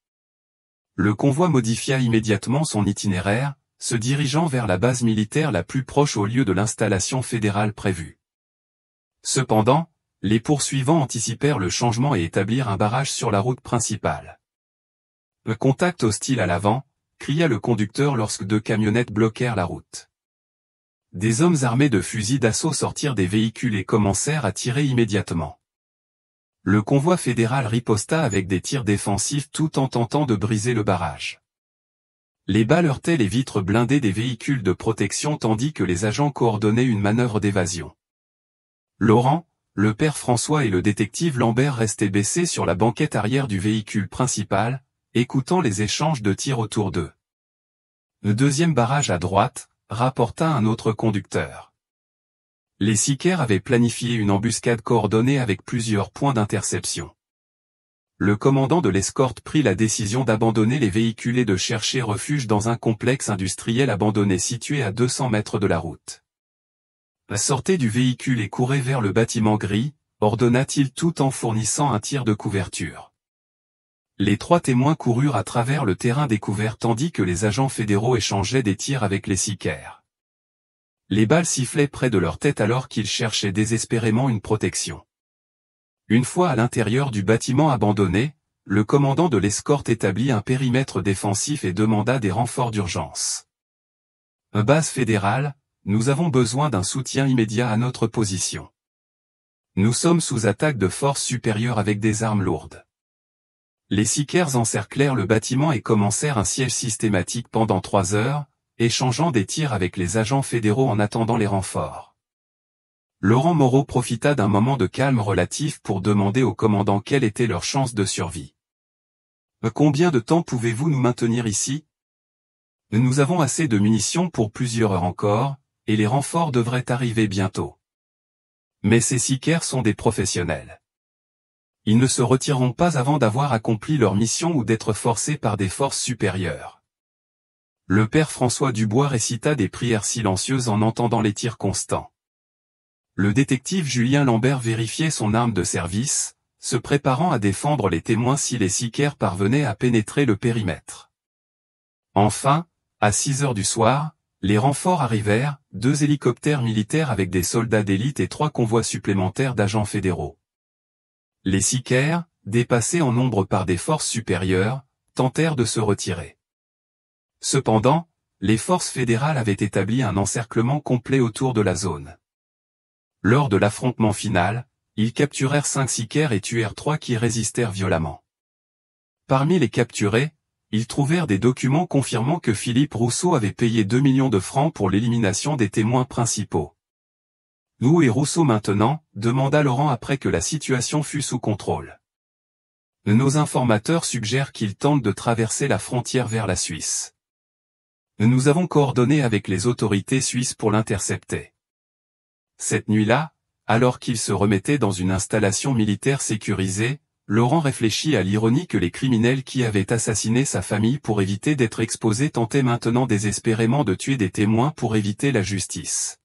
Le convoi modifia immédiatement son itinéraire, se dirigeant vers la base militaire la plus proche au lieu de l'installation fédérale prévue. Cependant, les poursuivants anticipèrent le changement et établirent un barrage sur la route principale. Le contact hostile à l'avant, cria le conducteur lorsque 2 camionnettes bloquèrent la route. Des hommes armés de fusils d'assaut sortirent des véhicules et commencèrent à tirer immédiatement. Le convoi fédéral riposta avec des tirs défensifs tout en tentant de briser le barrage. Les balles heurtaient les vitres blindées des véhicules de protection tandis que les agents coordonnaient une manœuvre d'évasion. Laurent, le père François et le détective Lambert restaient baissés sur la banquette arrière du véhicule principal, écoutant les échanges de tirs autour d'eux. Le deuxième barrage à droite, rapporta un autre conducteur. Les sicaires avaient planifié une embuscade coordonnée avec plusieurs points d'interception. Le commandant de l'escorte prit la décision d'abandonner les véhicules et de chercher refuge dans un complexe industriel abandonné situé à 200 mètres de la route. Sortez du véhicule et courez vers le bâtiment gris, ordonna-t-il tout en fournissant un tir de couverture. Les 3 témoins coururent à travers le terrain découvert tandis que les agents fédéraux échangeaient des tirs avec les sicaires. Les balles sifflaient près de leur tête alors qu'ils cherchaient désespérément une protection. Une fois à l'intérieur du bâtiment abandonné, le commandant de l'escorte établit un périmètre défensif et demanda des renforts d'urgence. Base fédérale, nous avons besoin d'un soutien immédiat à notre position. Nous sommes sous attaque de forces supérieures avec des armes lourdes. Les sicaires encerclèrent le bâtiment et commencèrent un siège systématique pendant 3 heures, échangeant des tirs avec les agents fédéraux en attendant les renforts. Laurent Moreau profita d'un moment de calme relatif pour demander au commandant quelle était leur chance de survie. « Combien de temps pouvez-vous nous maintenir ici ? Nous avons assez de munitions pour plusieurs heures encore, et les renforts devraient arriver bientôt. Mais ces sicaires sont des professionnels. Ils ne se retireront pas avant d'avoir accompli leur mission ou d'être forcés par des forces supérieures. » Le père François Dubois récita des prières silencieuses en entendant les tirs constants. Le détective Julien Lambert vérifiait son arme de service, se préparant à défendre les témoins si les sicaires parvenaient à pénétrer le périmètre. Enfin, à 6 heures du soir, les renforts arrivèrent, 2 hélicoptères militaires avec des soldats d'élite et 3 convois supplémentaires d'agents fédéraux. Les sicaires, dépassés en nombre par des forces supérieures, tentèrent de se retirer. Cependant, les forces fédérales avaient établi un encerclement complet autour de la zone. Lors de l'affrontement final, ils capturèrent 5 sicaires et tuèrent 3 qui résistèrent violemment. Parmi les capturés, ils trouvèrent des documents confirmant que Philippe Rousseau avait payé 2 millions de francs pour l'élimination des témoins principaux. « Où est Rousseau maintenant ?» demanda Laurent après que la situation fut sous contrôle. Nos informateurs suggèrent qu'il tente de traverser la frontière vers la Suisse. Nous avons coordonné avec les autorités suisses pour l'intercepter. Cette nuit-là, alors qu'il se remettait dans une installation militaire sécurisée, Laurent réfléchit à l'ironie que les criminels qui avaient assassiné sa famille pour éviter d'être exposés tentaient maintenant désespérément de tuer des témoins pour éviter la justice.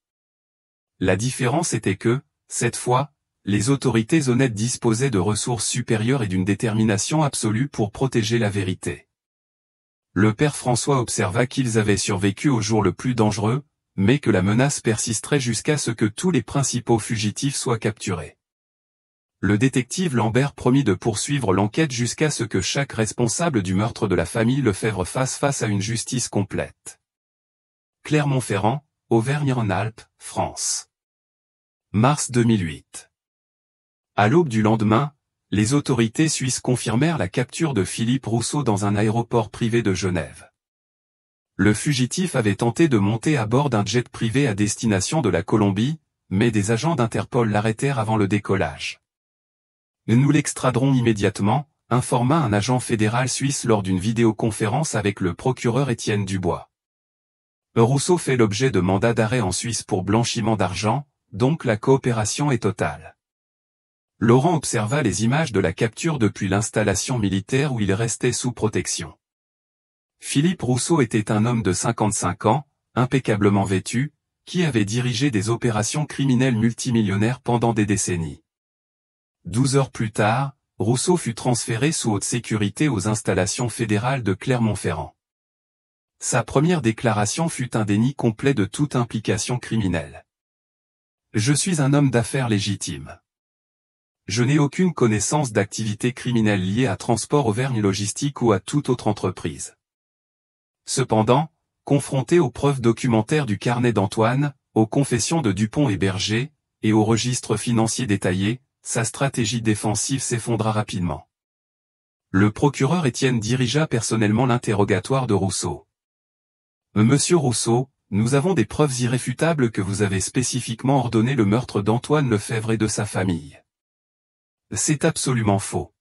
La différence était que, cette fois, les autorités honnêtes disposaient de ressources supérieures et d'une détermination absolue pour protéger la vérité. Le père François observa qu'ils avaient survécu au jour le plus dangereux, mais que la menace persisterait jusqu'à ce que tous les principaux fugitifs soient capturés. Le détective Lambert promit de poursuivre l'enquête jusqu'à ce que chaque responsable du meurtre de la famille Lefebvre fasse face à une justice complète. Clermont-Ferrand, Auvergne-Rhône-Alpes, France. Mars 2008. À l'aube du lendemain, les autorités suisses confirmèrent la capture de Philippe Rousseau dans un aéroport privé de Genève. Le fugitif avait tenté de monter à bord d'un jet privé à destination de la Colombie, mais des agents d'Interpol l'arrêtèrent avant le décollage. Nous l'extraderons immédiatement, informa un agent fédéral suisse lors d'une vidéoconférence avec le procureur Étienne Dubois. Rousseau fait l'objet de mandats d'arrêt en Suisse pour blanchiment d'argent, donc la coopération est totale. Laurent observa les images de la capture depuis l'installation militaire où il restait sous protection. Philippe Rousseau était un homme de 55 ans, impeccablement vêtu, qui avait dirigé des opérations criminelles multimillionnaires pendant des décennies. 12 heures plus tard, Rousseau fut transféré sous haute sécurité aux installations fédérales de Clermont-Ferrand. Sa première déclaration fut un déni complet de toute implication criminelle. « Je suis un homme d'affaires légitime. Je n'ai aucune connaissance d'activité criminelle liée à Transport Auvergne Logistique ou à toute autre entreprise. » Cependant, confronté aux preuves documentaires du carnet d'Antoine, aux confessions de Dupont et Berger, et aux registres financiers détaillés, sa stratégie défensive s'effondra rapidement. Le procureur Étienne dirigea personnellement l'interrogatoire de Rousseau. Monsieur Rousseau, nous avons des preuves irréfutables que vous avez spécifiquement ordonné le meurtre d'Antoine Lefèvre et de sa famille. C'est absolument faux.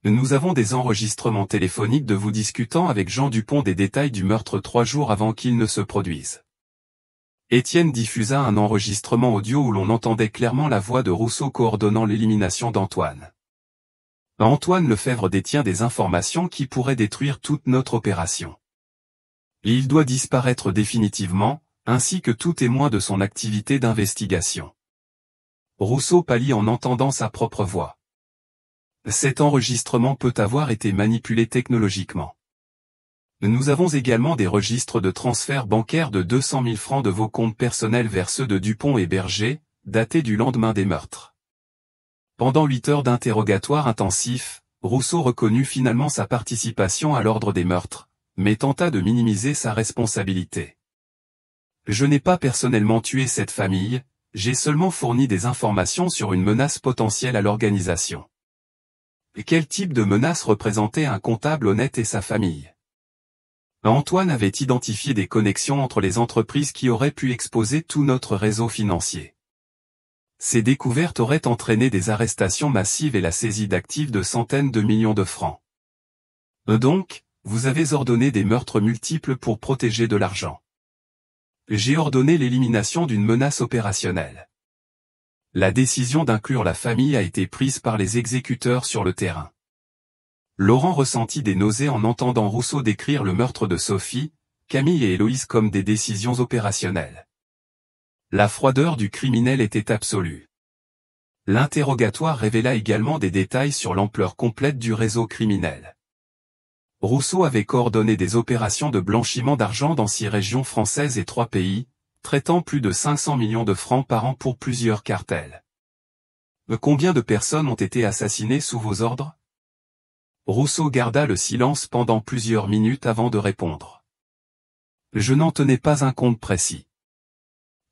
Nous avons des enregistrements téléphoniques de vous discutant avec Jean Dupont des détails du meurtre 3 jours avant qu'il ne se produise. Étienne diffusa un enregistrement audio où l'on entendait clairement la voix de Rousseau coordonnant l'élimination d'Antoine. Antoine Lefèvre détient des informations qui pourraient détruire toute notre opération. Il doit disparaître définitivement, ainsi que tout témoin de son activité d'investigation. Rousseau pâlit en entendant sa propre voix. Cet enregistrement peut avoir été manipulé technologiquement. Nous avons également des registres de transferts bancaires de 200 000 francs de vos comptes personnels vers ceux de Dupont et Berger, datés du lendemain des meurtres. Pendant 8 heures d'interrogatoire intensif, Rousseau reconnut finalement sa participation à l'ordre des meurtres, mais tenta de minimiser sa responsabilité. Je n'ai pas personnellement tué cette famille, j'ai seulement fourni des informations sur une menace potentielle à l'organisation. Quel type de menace représentait un comptable honnête et sa famille? Antoine avait identifié des connexions entre les entreprises qui auraient pu exposer tout notre réseau financier. Ces découvertes auraient entraîné des arrestations massives et la saisie d'actifs de centaines de millions de francs. Donc, vous avez ordonné des meurtres multiples pour protéger de l'argent. J'ai ordonné l'élimination d'une menace opérationnelle. La décision d'inclure la famille a été prise par les exécuteurs sur le terrain. Laurent ressentit des nausées en entendant Rousseau décrire le meurtre de Sophie, Camille et Héloïse comme des décisions opérationnelles. La froideur du criminel était absolue. L'interrogatoire révéla également des détails sur l'ampleur complète du réseau criminel. Rousseau avait coordonné des opérations de blanchiment d'argent dans 6 régions françaises et 3 pays, traitant plus de 500 millions de francs par an pour plusieurs cartels. Combien de personnes ont été assassinées sous vos ordres? Rousseau garda le silence pendant plusieurs minutes avant de répondre. Je n'en tenais pas un compte précis.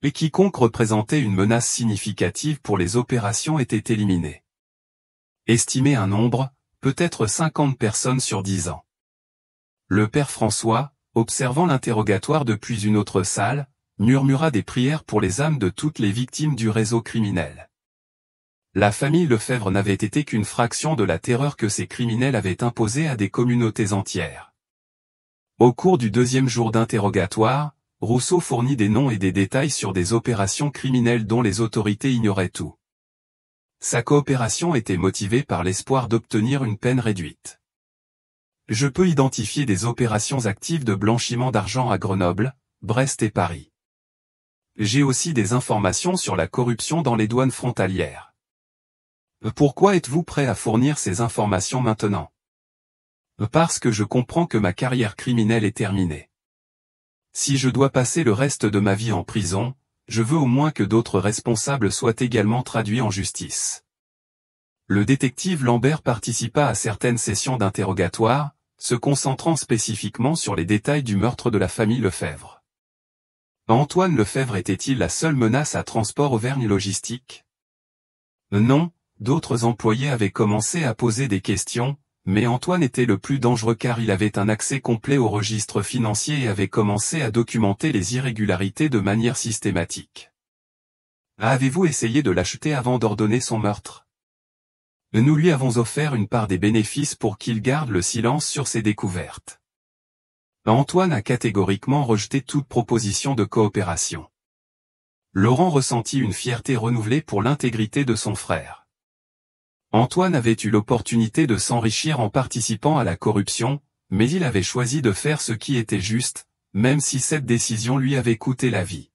Et quiconque représentait une menace significative pour les opérations était éliminé. Estimez un nombre, peut-être 50 personnes sur 10 ans. Le père François, observant l'interrogatoire depuis une autre salle, murmura des prières pour les âmes de toutes les victimes du réseau criminel. La famille Lefèvre n'avait été qu'une fraction de la terreur que ces criminels avaient imposée à des communautés entières. Au cours du 2e jour d'interrogatoire, Rousseau fournit des noms et des détails sur des opérations criminelles dont les autorités ignoraient tout. Sa coopération était motivée par l'espoir d'obtenir une peine réduite. Je peux identifier des opérations actives de blanchiment d'argent à Grenoble, Brest et Paris. J'ai aussi des informations sur la corruption dans les douanes frontalières. Pourquoi êtes-vous prêt à fournir ces informations maintenant? Parce que je comprends que ma carrière criminelle est terminée. Si je dois passer le reste de ma vie en prison, je veux au moins que d'autres responsables soient également traduits en justice. Le détective Lambert participa à certaines sessions d'interrogatoire, se concentrant spécifiquement sur les détails du meurtre de la famille Lefèvre. Antoine Lefèvre était-il la seule menace à Transport Auvergne Logistique? Non, d'autres employés avaient commencé à poser des questions, mais Antoine était le plus dangereux car il avait un accès complet au registre financier et avait commencé à documenter les irrégularités de manière systématique. Avez-vous essayé de l'acheter avant d'ordonner son meurtre? Nous lui avons offert une part des bénéfices pour qu'il garde le silence sur ses découvertes. Antoine a catégoriquement rejeté toute proposition de coopération. Laurent ressentit une fierté renouvelée pour l'intégrité de son frère. Antoine avait eu l'opportunité de s'enrichir en participant à la corruption, mais il avait choisi de faire ce qui était juste, même si cette décision lui avait coûté la vie.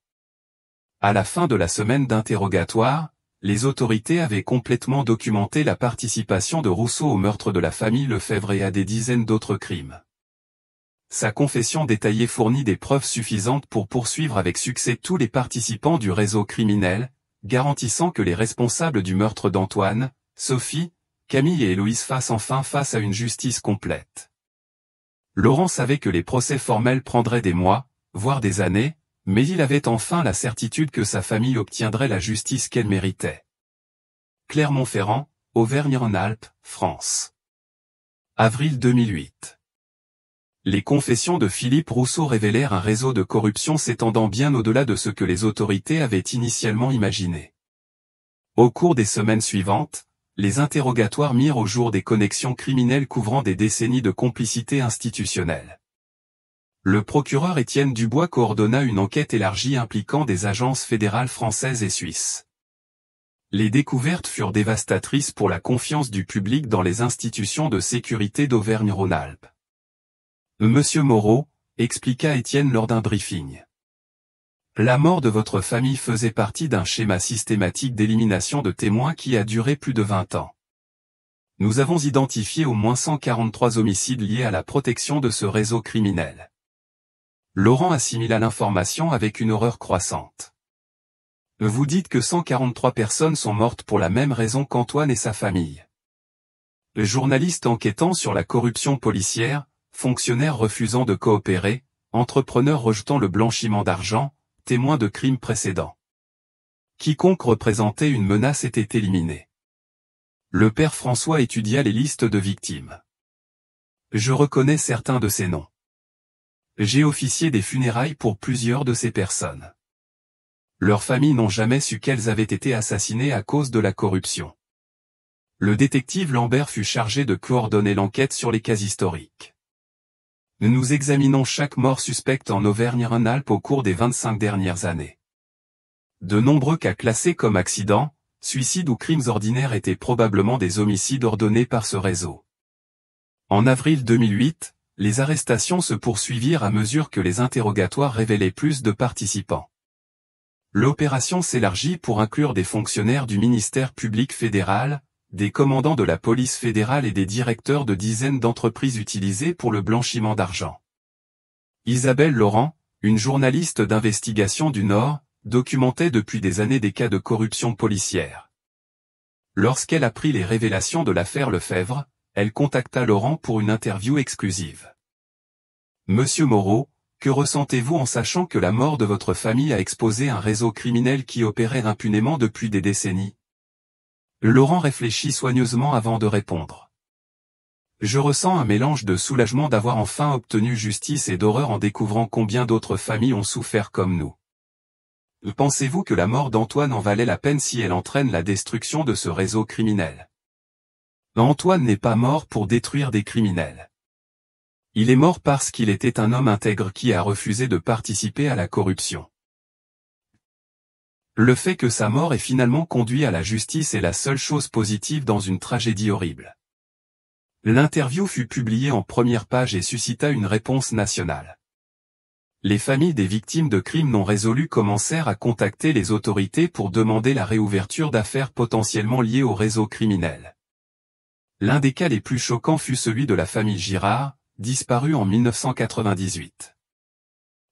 À la fin de la semaine d'interrogatoire, les autorités avaient complètement documenté la participation de Rousseau au meurtre de la famille Lefèvre et à des dizaines d'autres crimes. Sa confession détaillée fournit des preuves suffisantes pour poursuivre avec succès tous les participants du réseau criminel, garantissant que les responsables du meurtre d'Antoine, Sophie, Camille et Héloïse fassent enfin face à une justice complète. Laurent savait que les procès formels prendraient des mois, voire des années, mais il avait enfin la certitude que sa famille obtiendrait la justice qu'elle méritait. Clermont-Ferrand, Auvergne-Rhône-Alpes, France. Avril 2008. Les confessions de Philippe Rousseau révélèrent un réseau de corruption s'étendant bien au-delà de ce que les autorités avaient initialement imaginé. Au cours des semaines suivantes, les interrogatoires mirent au jour des connexions criminelles couvrant des décennies de complicité institutionnelle. Le procureur Étienne Dubois coordonna une enquête élargie impliquant des agences fédérales françaises et suisses. Les découvertes furent dévastatrices pour la confiance du public dans les institutions de sécurité d'Auvergne-Rhône-Alpes. Monsieur Moreau, expliqua Étienne lors d'un briefing. La mort de votre famille faisait partie d'un schéma systématique d'élimination de témoins qui a duré plus de 20 ans. Nous avons identifié au moins 143 homicides liés à la protection de ce réseau criminel. Laurent assimila l'information avec une horreur croissante. Vous dites que 143 personnes sont mortes pour la même raison qu'Antoine et sa famille. Le journaliste enquêtant sur la corruption policière, fonctionnaires refusant de coopérer, entrepreneurs rejetant le blanchiment d'argent, témoins de crimes précédents. Quiconque représentait une menace était éliminé. Le père François étudia les listes de victimes. Je reconnais certains de ces noms. J'ai officié des funérailles pour plusieurs de ces personnes. Leurs familles n'ont jamais su qu'elles avaient été assassinées à cause de la corruption. Le détective Lambert fut chargé de coordonner l'enquête sur les cas historiques. Nous examinons chaque mort suspecte en Auvergne-Rhône-Alpes au cours des 25 dernières années. De nombreux cas classés comme accidents, suicides ou crimes ordinaires étaient probablement des homicides ordonnés par ce réseau. En avril 2008, les arrestations se poursuivirent à mesure que les interrogatoires révélaient plus de participants. L'opération s'élargit pour inclure des fonctionnaires du ministère public fédéral, des commandants de la police fédérale et des directeurs de dizaines d'entreprises utilisées pour le blanchiment d'argent. Isabelle Laurent, une journaliste d'investigation du Nord, documentait depuis des années des cas de corruption policière. Lorsqu'elle apprit les révélations de l'affaire Lefebvre, elle contacta Laurent pour une interview exclusive. Monsieur Moreau, que ressentez-vous en sachant que la mort de votre famille a exposé un réseau criminel qui opérait impunément depuis des décennies? Laurent réfléchit soigneusement avant de répondre. Je ressens un mélange de soulagement d'avoir enfin obtenu justice et d'horreur en découvrant combien d'autres familles ont souffert comme nous. Pensez-vous que la mort d'Antoine en valait la peine si elle entraîne la destruction de ce réseau criminel? Antoine n'est pas mort pour détruire des criminels. Il est mort parce qu'il était un homme intègre qui a refusé de participer à la corruption. Le fait que sa mort ait finalement conduit à la justice est la seule chose positive dans une tragédie horrible. L'interview fut publiée en première page et suscita une réponse nationale. Les familles des victimes de crimes non résolus commencèrent à contacter les autorités pour demander la réouverture d'affaires potentiellement liées au réseau criminel. L'un des cas les plus choquants fut celui de la famille Girard, disparue en 1998.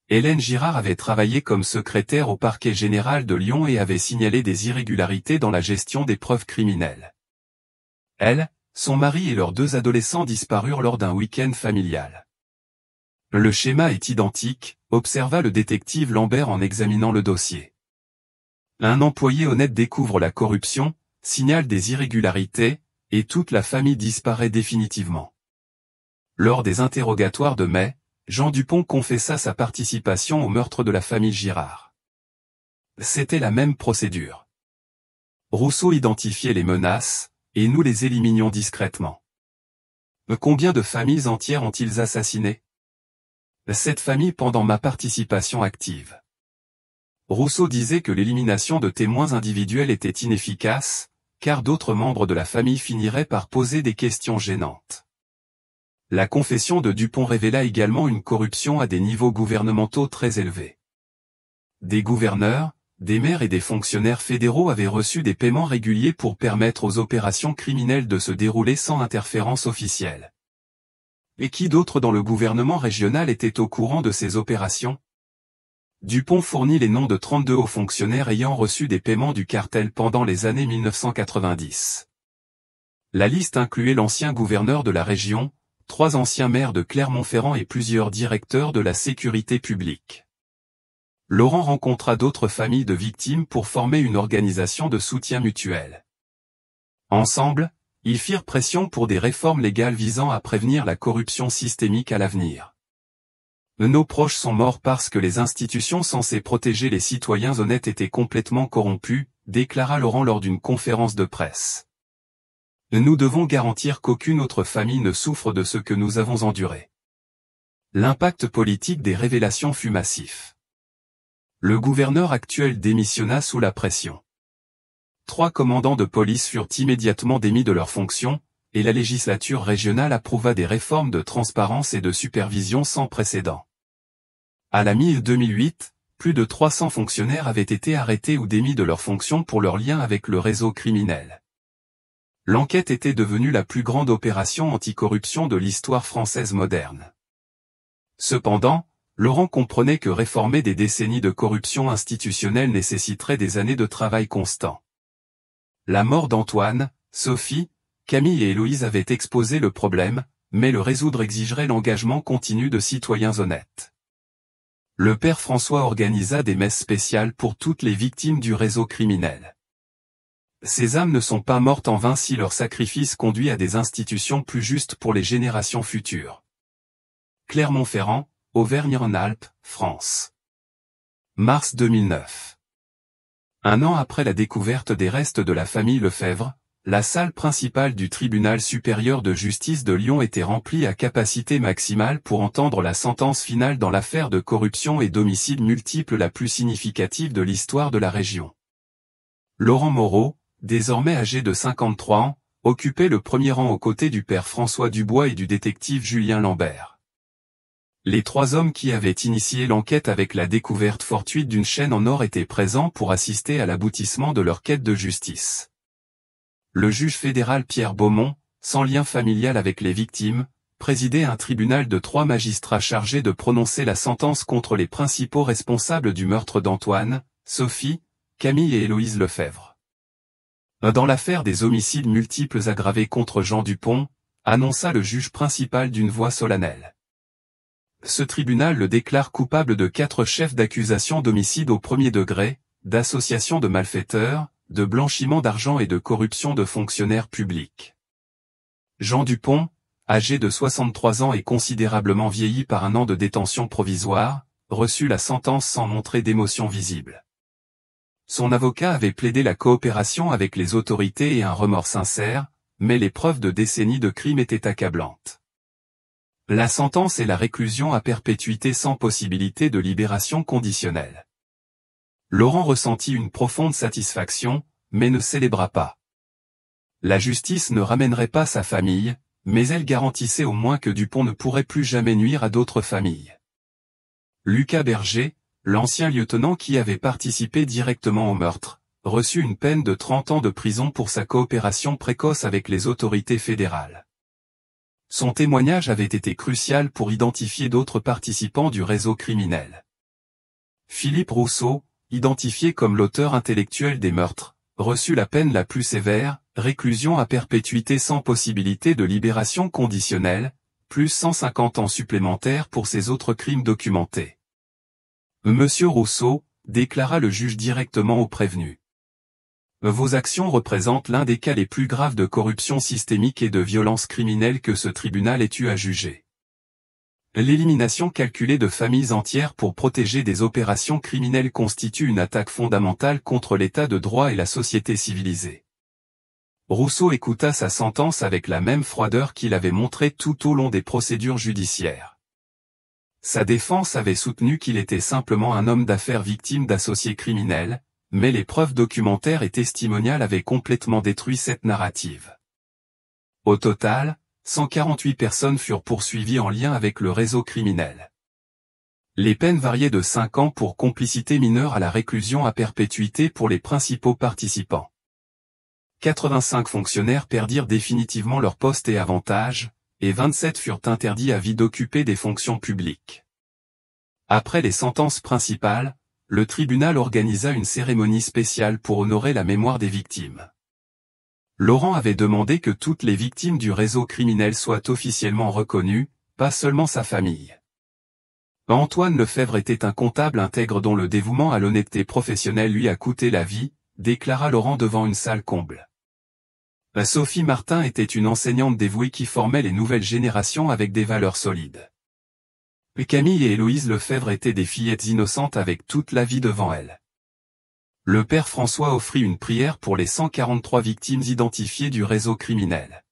Hélène Girard avait travaillé comme secrétaire au parquet général de Lyon et avait signalé des irrégularités dans la gestion des preuves criminelles. Elle, son mari et leurs 2 adolescents disparurent lors d'un week-end familial. Le schéma est identique, observa le détective Lambert en examinant le dossier. Un employé honnête découvre la corruption, signale des irrégularités, et toute la famille disparaît définitivement. Lors des interrogatoires de mai, Jean Dupont confessa sa participation au meurtre de la famille Girard. C'était la même procédure. Rousseau identifiait les menaces, et nous les éliminions discrètement. Combien de familles entières ont-ils assassiné? 7 familles pendant ma participation active. Rousseau disait que l'élimination de témoins individuels était inefficace, car d'autres membres de la famille finiraient par poser des questions gênantes. La confession de Dupont révéla également une corruption à des niveaux gouvernementaux très élevés. Des gouverneurs, des maires et des fonctionnaires fédéraux avaient reçu des paiements réguliers pour permettre aux opérations criminelles de se dérouler sans interférence officielle. Et qui d'autre dans le gouvernement régional était au courant de ces opérations? Dupont fournit les noms de 32 hauts fonctionnaires ayant reçu des paiements du cartel pendant les années 1990. La liste incluait l'ancien gouverneur de la région, 3 anciens maires de Clermont-Ferrand et plusieurs directeurs de la sécurité publique. Laurent rencontra d'autres familles de victimes pour former une organisation de soutien mutuel. Ensemble, ils firent pression pour des réformes légales visant à prévenir la corruption systémique à l'avenir. Nos proches sont morts parce que les institutions censées protéger les citoyens honnêtes étaient complètement corrompues, déclara Laurent lors d'une conférence de presse. Nous devons garantir qu'aucune autre famille ne souffre de ce que nous avons enduré. L'impact politique des révélations fut massif. Le gouverneur actuel démissionna sous la pression. 3 commandants de police furent immédiatement démis de leurs fonctions, et la législature régionale approuva des réformes de transparence et de supervision sans précédent. À la mi-2008, plus de 300 fonctionnaires avaient été arrêtés ou démis de leurs fonctions pour leur lien avec le réseau criminel. L'enquête était devenue la plus grande opération anticorruption de l'histoire française moderne. Cependant, Laurent comprenait que réformer des décennies de corruption institutionnelle nécessiterait des années de travail constant. La mort d'Antoine, Sophie, Camille et Héloïse avaient exposé le problème, mais le résoudre exigerait l'engagement continu de citoyens honnêtes. Le père François organisa des messes spéciales pour toutes les victimes du réseau criminel. Ces âmes ne sont pas mortes en vain si leur sacrifice conduit à des institutions plus justes pour les générations futures. Clermont-Ferrand, Auvergne-Rhône-Alpes, France. Mars 2009. Un an après la découverte des restes de la famille Lefebvre, la salle principale du tribunal supérieur de justice de Lyon était remplie à capacité maximale pour entendre la sentence finale dans l'affaire de corruption et d'homicide multiple la plus significative de l'histoire de la région. Laurent Moreau, désormais âgé de 53 ans, occupait le premier rang aux côtés du père François Dubois et du détective Julien Lambert. Les 3 hommes qui avaient initié l'enquête avec la découverte fortuite d'une chaîne en or étaient présents pour assister à l'aboutissement de leur quête de justice. Le juge fédéral Pierre Beaumont, sans lien familial avec les victimes, présidait un tribunal de 3 magistrats chargés de prononcer la sentence contre les principaux responsables du meurtre d'Antoine, Sophie, Camille et Héloïse Lefebvre. Dans l'affaire des homicides multiples aggravés contre Jean Dupont, annonça le juge principal d'une voix solennelle. Ce tribunal le déclare coupable de 4 chefs d'accusation d'homicide au premier degré, d'association de malfaiteurs, de blanchiment d'argent et de corruption de fonctionnaires publics. Jean Dupont, âgé de 63 ans et considérablement vieilli par un an de détention provisoire, reçut la sentence sans montrer d'émotion visible. Son avocat avait plaidé la coopération avec les autorités et un remords sincère, mais les preuves de décennies de crimes étaient accablantes. La sentence est la réclusion à perpétuité sans possibilité de libération conditionnelle. Laurent ressentit une profonde satisfaction, mais ne célébra pas. La justice ne ramènerait pas sa famille, mais elle garantissait au moins que Dupont ne pourrait plus jamais nuire à d'autres familles. Lucas Berger, l'ancien lieutenant qui avait participé directement au meurtre, reçut une peine de 30 ans de prison pour sa coopération précoce avec les autorités fédérales. Son témoignage avait été crucial pour identifier d'autres participants du réseau criminel. Philippe Rousseau, identifié comme l'auteur intellectuel des meurtres, reçut la peine la plus sévère, réclusion à perpétuité sans possibilité de libération conditionnelle, plus 150 ans supplémentaires pour ses autres crimes documentés. Monsieur Rousseau, déclara le juge directement au prévenu. Vos actions représentent l'un des cas les plus graves de corruption systémique et de violence criminelle que ce tribunal ait eu à juger. L'élimination calculée de familles entières pour protéger des opérations criminelles constitue une attaque fondamentale contre l'état de droit et la société civilisée. Rousseau écouta sa sentence avec la même froideur qu'il avait montrée tout au long des procédures judiciaires. Sa défense avait soutenu qu'il était simplement un homme d'affaires victime d'associés criminels, mais les preuves documentaires et testimoniales avaient complètement détruit cette narrative. Au total, 148 personnes furent poursuivies en lien avec le réseau criminel. Les peines variaient de 5 ans pour complicité mineure à la réclusion à perpétuité pour les principaux participants. 85 fonctionnaires perdirent définitivement leur poste et avantages, et 27 furent interdits à vie d'occuper des fonctions publiques. Après les sentences principales, le tribunal organisa une cérémonie spéciale pour honorer la mémoire des victimes. Laurent avait demandé que toutes les victimes du réseau criminel soient officiellement reconnues, pas seulement sa famille. Antoine Lefebvre était un comptable intègre dont le dévouement à l'honnêteté professionnelle lui a coûté la vie, déclara Laurent devant une salle comble. Sophie Martin était une enseignante dévouée qui formait les nouvelles générations avec des valeurs solides. Camille et Héloïse Lefebvre étaient des fillettes innocentes avec toute la vie devant elles. Le père François offrit une prière pour les 143 victimes identifiées du réseau criminel.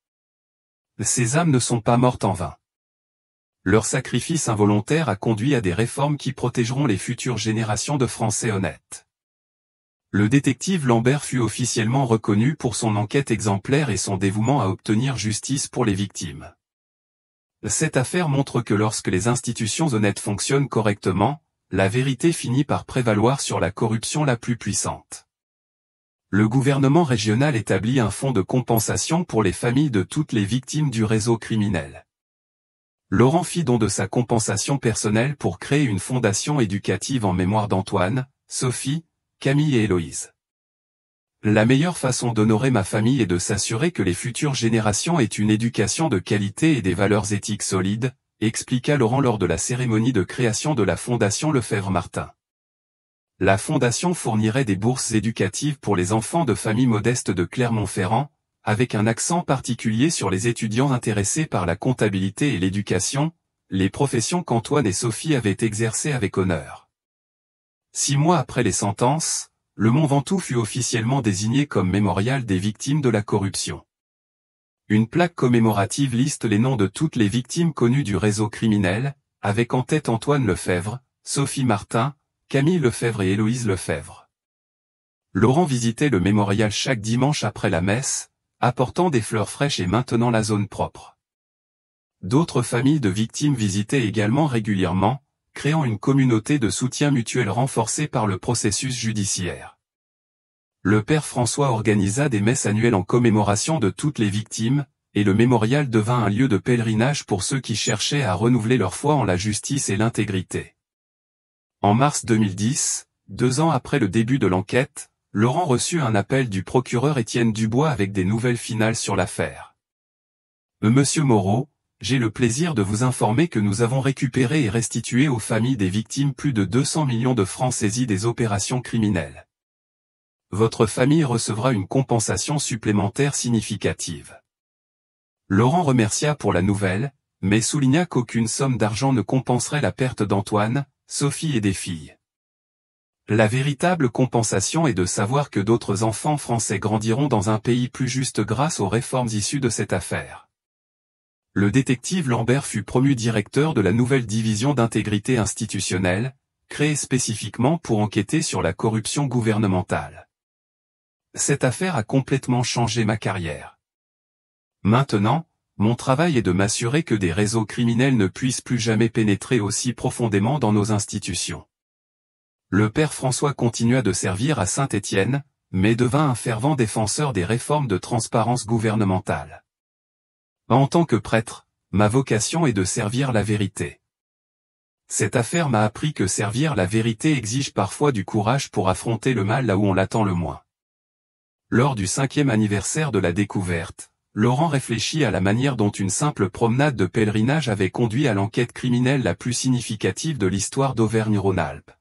Ces âmes ne sont pas mortes en vain. Leur sacrifice involontaire a conduit à des réformes qui protégeront les futures générations de Français honnêtes. Le détective Lambert fut officiellement reconnu pour son enquête exemplaire et son dévouement à obtenir justice pour les victimes. Cette affaire montre que lorsque les institutions honnêtes fonctionnent correctement, la vérité finit par prévaloir sur la corruption la plus puissante. Le gouvernement régional établit un fonds de compensation pour les familles de toutes les victimes du réseau criminel. Laurent fit don de sa compensation personnelle pour créer une fondation éducative en mémoire d'Antoine, Sophie, Camille et Héloïse. La meilleure façon d'honorer ma famille est de s'assurer que les futures générations aient une éducation de qualité et des valeurs éthiques solides, expliqua Laurent lors de la cérémonie de création de la Fondation Lefebvre-Martin. La Fondation fournirait des bourses éducatives pour les enfants de familles modestes de Clermont-Ferrand, avec un accent particulier sur les étudiants intéressés par la comptabilité et l'éducation, les professions qu'Antoine et Sophie avaient exercées avec honneur. 6 mois après les sentences, le Mont Ventoux fut officiellement désigné comme mémorial des victimes de la corruption. Une plaque commémorative liste les noms de toutes les victimes connues du réseau criminel, avec en tête Antoine Lefebvre, Sophie Martin, Camille Lefebvre et Héloïse Lefebvre. Laurent visitait le mémorial chaque dimanche après la messe, apportant des fleurs fraîches et maintenant la zone propre. D'autres familles de victimes visitaient également régulièrement, créant une communauté de soutien mutuel renforcée par le processus judiciaire. Le père François organisa des messes annuelles en commémoration de toutes les victimes, et le mémorial devint un lieu de pèlerinage pour ceux qui cherchaient à renouveler leur foi en la justice et l'intégrité. En mars 2010, 2 ans après le début de l'enquête, Laurent reçut un appel du procureur Étienne Dubois avec des nouvelles finales sur l'affaire. Monsieur Moreau, j'ai le plaisir de vous informer que nous avons récupéré et restitué aux familles des victimes plus de 200 millions de francs saisis des opérations criminelles. Votre famille recevra une compensation supplémentaire significative. Laurent remercia pour la nouvelle, mais souligna qu'aucune somme d'argent ne compenserait la perte d'Antoine, Sophie et des filles. La véritable compensation est de savoir que d'autres enfants français grandiront dans un pays plus juste grâce aux réformes issues de cette affaire. Le détective Lambert fut promu directeur de la nouvelle division d'intégrité institutionnelle, créée spécifiquement pour enquêter sur la corruption gouvernementale. Cette affaire a complètement changé ma carrière. Maintenant, mon travail est de m'assurer que des réseaux criminels ne puissent plus jamais pénétrer aussi profondément dans nos institutions. Le père François continua de servir à Saint-Étienne, mais devint un fervent défenseur des réformes de transparence gouvernementale. En tant que prêtre, ma vocation est de servir la vérité. Cette affaire m'a appris que servir la vérité exige parfois du courage pour affronter le mal là où on l'attend le moins. Lors du 5e anniversaire de la découverte, Laurent réfléchit à la manière dont une simple promenade de pèlerinage avait conduit à l'enquête criminelle la plus significative de l'histoire d'Auvergne-Rhône-Alpes.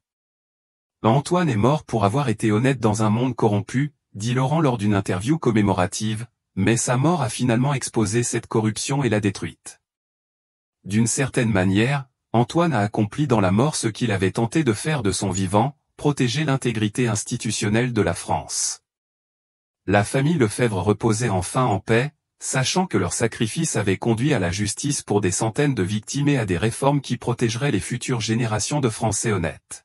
Antoine est mort pour avoir été honnête dans un monde corrompu, dit Laurent lors d'une interview commémorative, mais sa mort a finalement exposé cette corruption et l'a détruite. D'une certaine manière, Antoine a accompli dans la mort ce qu'il avait tenté de faire de son vivant, protéger l'intégrité institutionnelle de la France. La famille Lefebvre reposait enfin en paix, sachant que leur sacrifice avait conduit à la justice pour des centaines de victimes et à des réformes qui protégeraient les futures générations de Français honnêtes.